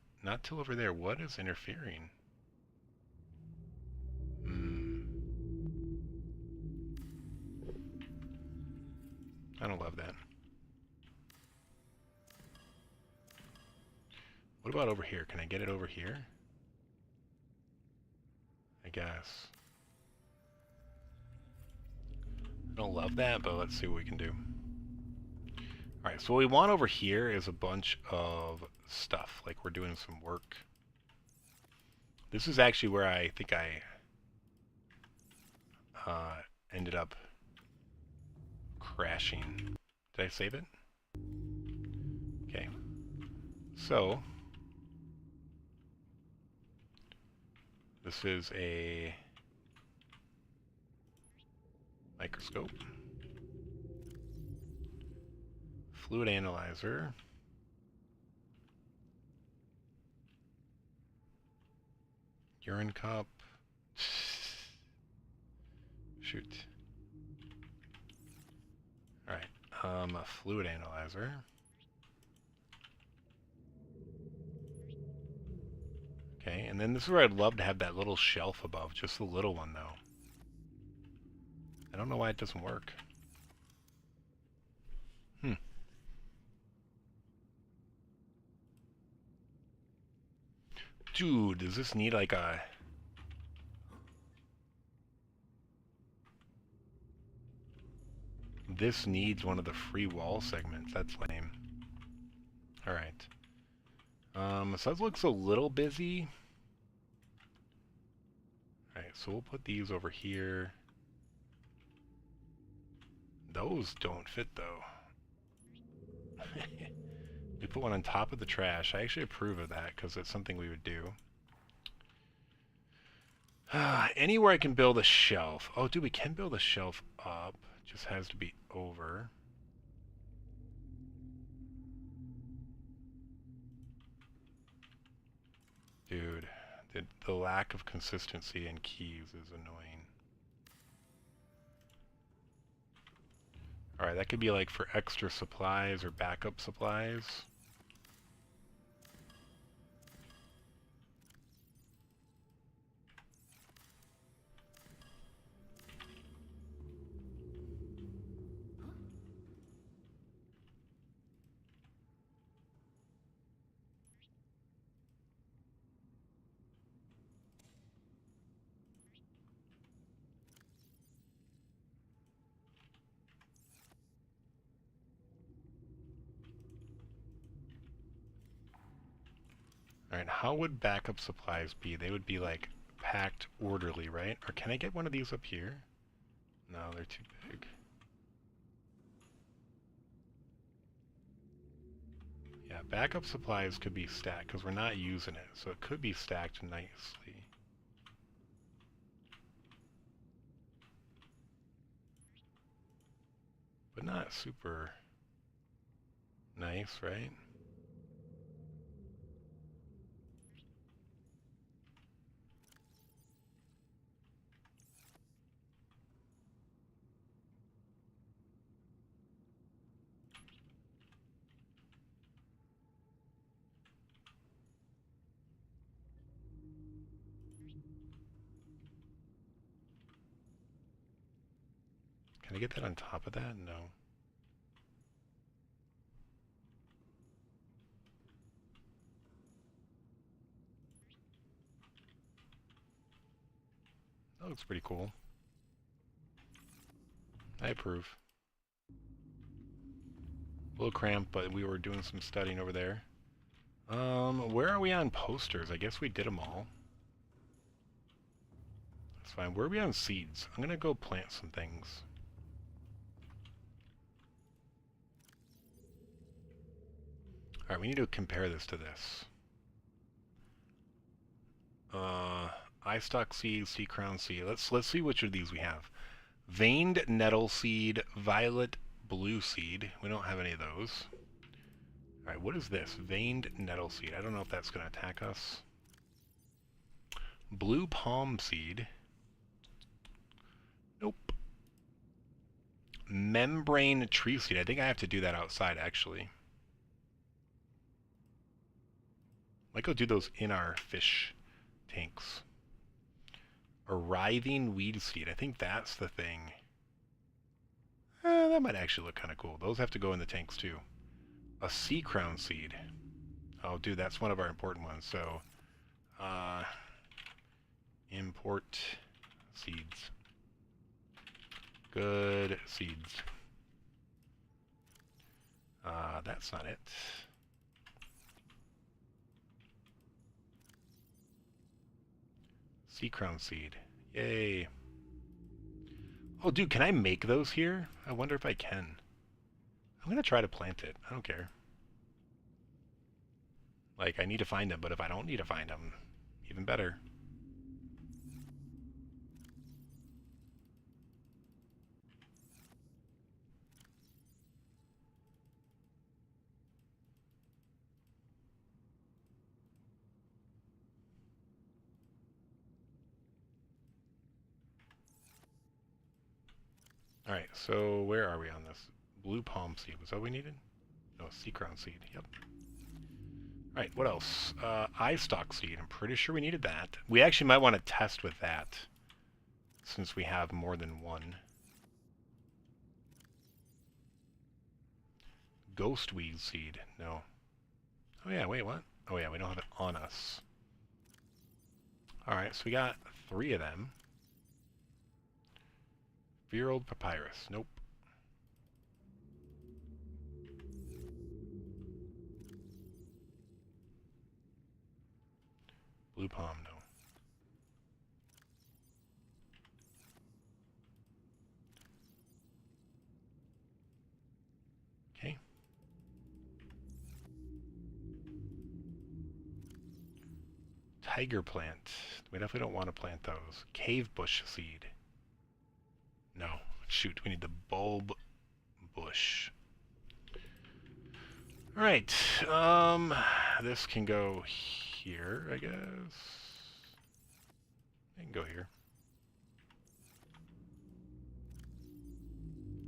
till over there. What is interfering? I don't love that. What about over here? Can I get it over here? I guess. I don't love that, but let's see what we can do. Alright, so what we want over here is a bunch of stuff. Like we're doing some work. This is actually where I think I ended up crashing. Did I save it? Okay. So, this is a microscope. Fluid analyzer. Urine cup. Shoot. Alright, a fluid analyzer. Okay, and then this is where I'd love to have that little shelf above, just the little one though. I don't know why it doesn't work. Dude, does this need like a... This needs one of the free wall segments. That's lame. Alright. So that looks a little busy. Alright, so we'll put these over here. Those don't fit though. We put one on top of the trash. I actually approve of that because it's something we would do. Anywhere I can build a shelf. Oh, dude, we can build a shelf up. Just has to be over. Dude, the lack of consistency in keys is annoying. Alright, that could be like for extra supplies or backup supplies. Alright, how would backup supplies be? They would be like packed orderly, right? Or can I get one of these up here? No, they're too big. Yeah, backup supplies could be stacked because we're not using it, so it could be stacked nicely. But not super nice, right? Can I get that on top of that? No. That looks pretty cool. I approve. A little cramped, but we were doing some studying over there. Where are we on posters? I guess we did them all. That's fine. Where are we on seeds? I'm gonna go plant some things. Alright, we need to compare this to this. Eye stalk seed, sea crown seed. Let's see which of these we have. Veined nettle seed, violet blue seed. We don't have any of those. Alright, what is this? Veined nettle seed. I don't know if that's going to attack us. Blue palm seed. Nope. Membrane tree seed. I think I have to do that outside, actually. Might go do those in our fish tanks. A writhing weed seed. I think that's the thing. That might actually look kind of cool. Those have to go in the tanks too. A sea crown seed. Oh, dude, that's one of our important ones. So, import seeds. Good seeds. That's not it. Sea crown seed. Yay. Oh, dude, can I make those here? I wonder if I can. I'm gonna try to plant it. I don't care. Like, I need to find them, but if I don't need to find them, even better. Alright, so where are we on this? Blue palm seed. Was that what we needed? No, sea crown seed. Yep. Alright, what else? Eye stalk seed. I'm pretty sure we needed that. We actually might want to test with that, since we have more than one. Ghostweed seed. No. Oh yeah, wait, what? Oh yeah, we don't have it on us. Alright, so we got 3 of them. Viral papyrus. Nope. Blue palm, no. Okay. Tiger plant. We definitely don't want to plant those. Cave bush seed. No. Shoot, we need the bulb bush. Alright. This can go here, I guess. It can go here.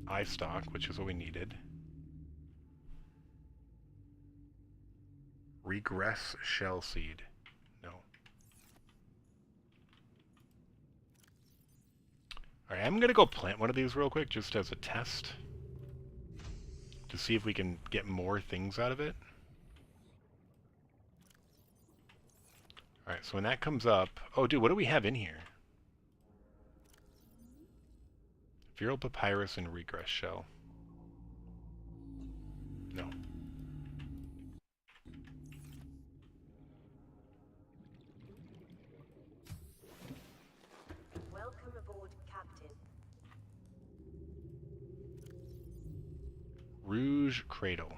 Eye stalk, which is what we needed. Regress shell seed. No. Alright, I'm gonna go plant one of these real quick, just as a test. To see if we can get more things out of it. Alright, so when that comes up... Oh, dude, what do we have in here? Viral papyrus and regress shell. No. Welcome aboard, Captain. Rouge cradle.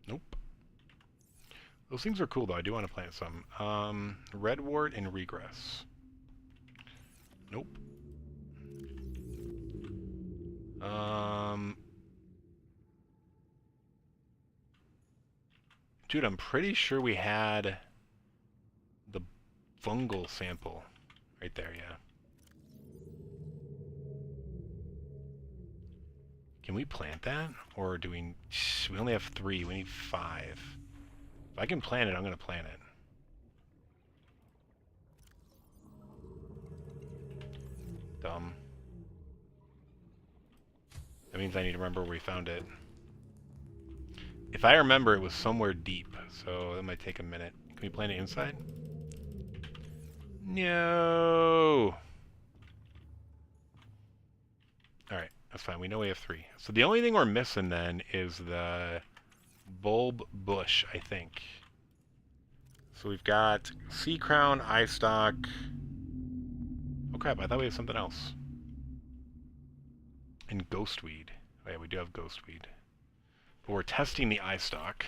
Nope. Those things are cool, though. I do want to plant some. Redwort and regress. Nope. Dude, I'm pretty sure we had the fungal sample right there, yeah. Can we plant that? Or do we only have 3, we need 5. If I can plant it, I'm gonna plant it. Dumb. That means I need to remember where we found it. If I remember, it was somewhere deep, so that might take a minute. Can we plant it inside? No! Alright, that's fine. We know we have 3. So the only thing we're missing then is the bulb bush, I think. So we've got sea crown, eye stalk. Oh crap, I thought we had something else. And ghostweed. Oh yeah, we do have ghostweed. But we're testing the eye stalk.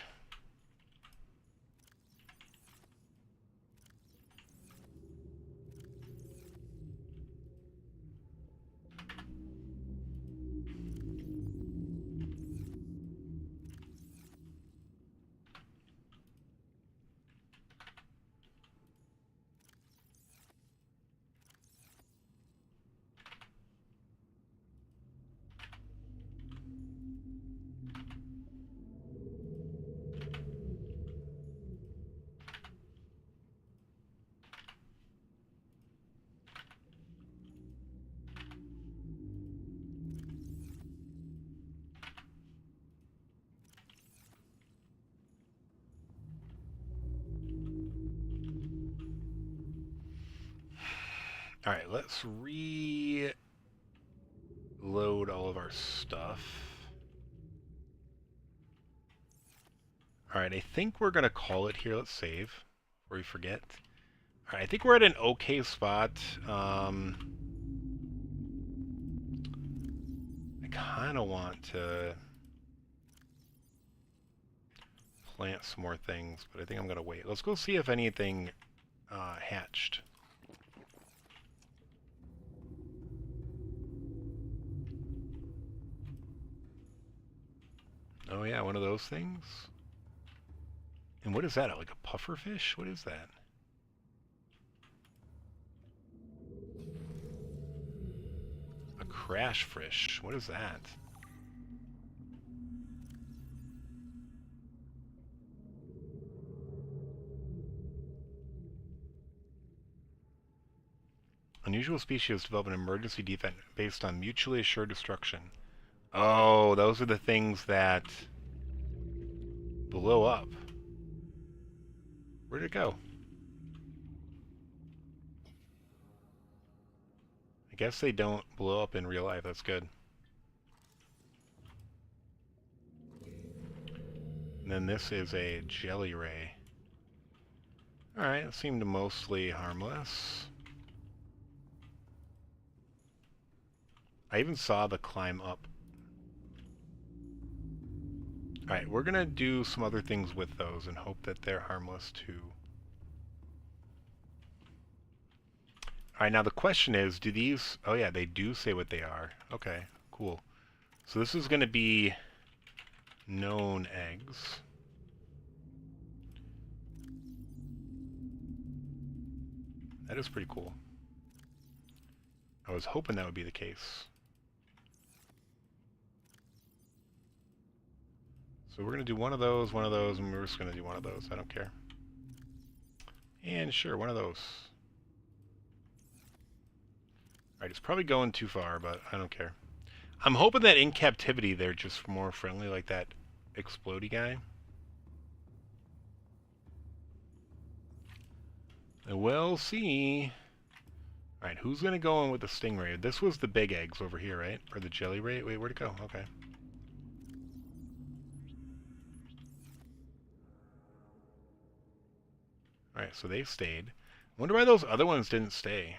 Alright, let's reload all of our stuff. Alright, I think we're going to call it here. Let's save before we forget. Alright, I think we're at an okay spot. I kind of want to plant some more things, but I think I'm going to wait. Let's go see if anything hatched. Oh yeah, one of those things. And what is that? Like a pufferfish? What is that? A crash fish. What is that? Unusual species develop an emergency defense based on mutually assured destruction. Oh, those are the things that blow up. Where'd it go? I guess they don't blow up in real life. That's good. And then this is a jelly ray. Alright, it seemed mostly harmless. I even saw the climb up. Alright, we're gonna do some other things with those and hope that they're harmless too. Alright, now the question is, do these... Oh yeah, they do say what they are. Okay, cool. So this is gonna be known eggs. That is pretty cool. I was hoping that would be the case. So we're going to do one of those, and we're just going to do one of those. I don't care. And sure, one of those. Alright, it's probably going too far, but I don't care. I'm hoping that in captivity they're just more friendly, like that explodey guy. We'll see. Alright, who's going to go in with the stingray? This was the big eggs over here, right? Or the jelly ray? Wait, where'd it go? Okay. Alright, so they stayed. Wonder why those other ones didn't stay.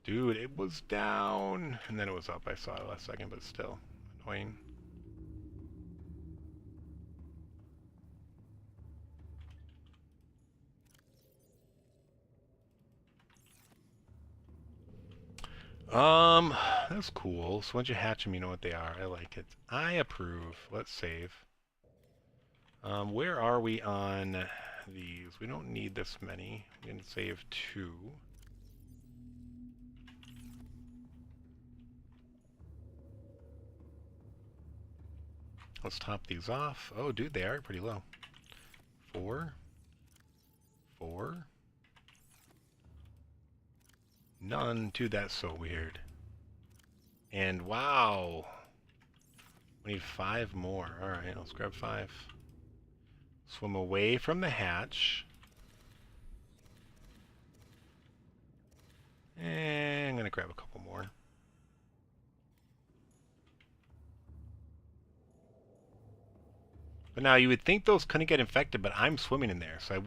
Dude, it was down, and then it was up. I saw it last second, but still annoying. That's cool. So once you hatch them, you know what they are. I like it. I approve. Let's save. Where are we on these? We don't need this many. We can save 2. Let's top these off. Oh, dude, they are pretty low. 4, 4. None. Dude, that's so weird. And wow. We need 5 more. Alright, let's grab 5. Swim away from the hatch. And I'm going to grab a couple more. But now you would think those couldn't get infected, but I'm swimming in there. So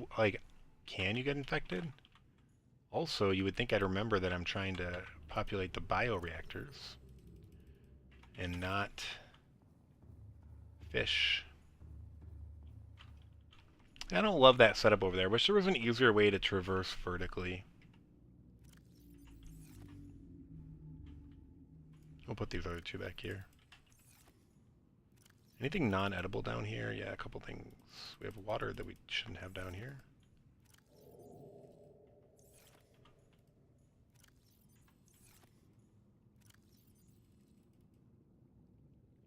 can you get infected? Also, you would think I'd remember that I'm trying to populate the bioreactors and not fish. I don't love that setup over there. Wish there was an easier way to traverse vertically. We'll put these other 2 back here. Anything non-edible down here? Yeah, a couple things. We have water that we shouldn't have down here.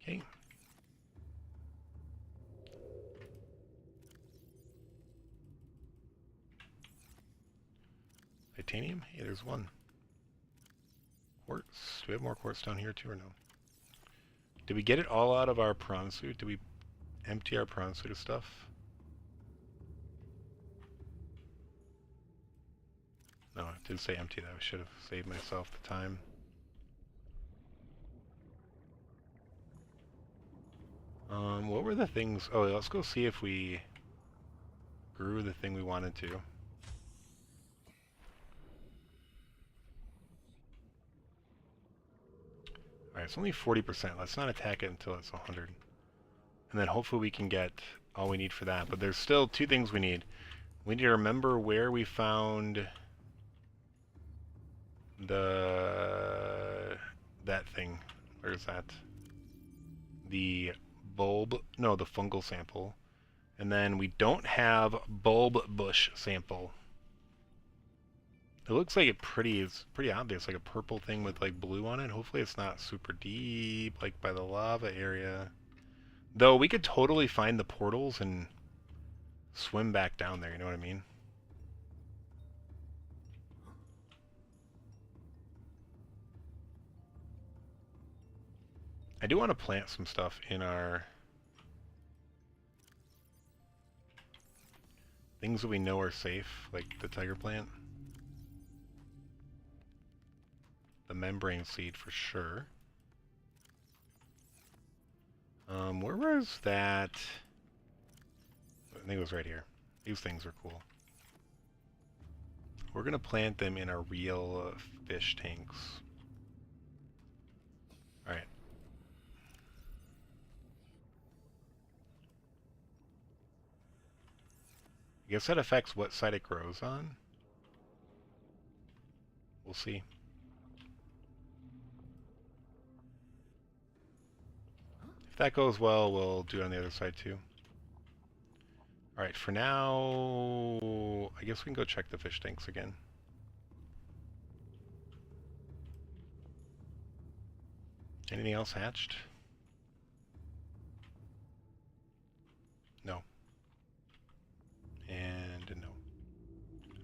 Okay. Titanium? Hey, there's 1. Quartz. Do we have more quartz down here too or no? Did we get it all out of our prawn suit? Did we empty our prawn suit of stuff? No, it didn't say empty though. I should have saved myself the time. What were the things? Oh, let's go see if we grew the thing we wanted to. Alright, it's only 40%. Let's not attack it until it's 100. And then hopefully we can get all we need for that. But there's still 2 things we need. We need to remember where we found that thing. Where is that? The bulb, no, the fungal sample. And then we don't have bulb bush sample. It looks like it's pretty obvious, like a purple thing with like blue on it. Hopefully it's not super deep, like by the lava area. Though we could totally find the portals and swim back down there, you know what I mean? I do want to plant some stuff in our things that we know are safe, like the tiger plant. The membrane seed for sure. Where was that? I think it was right here. These things are cool. We're gonna plant them in our real fish tanks. Alright. I guess that affects what side it grows on. We'll see. If that goes well, we'll do it on the other side too. Alright, for now, I guess we can go check the fish tanks again. Anything else hatched? No. And no.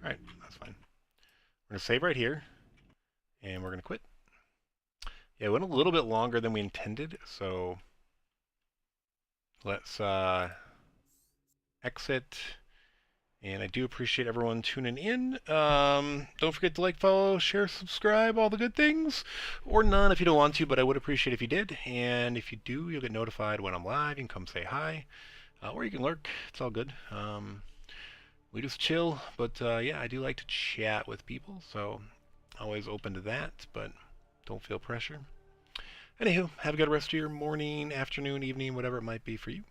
Alright, that's fine. We're going to save right here, and we're going to quit. Yeah, it went a little bit longer than we intended, so let's exit. And I do appreciate everyone tuning in. Don't forget to like, follow, share, subscribe, all the good things. Or none if you don't want to, but I would appreciate if you did. And if you do, you'll get notified when I'm live. You can come say hi. Or you can lurk. It's all good. We just chill. But yeah, I do like to chat with people. So always open to that. But don't feel pressure. Anywho, have a good rest of your morning, afternoon, evening, whatever it might be for you.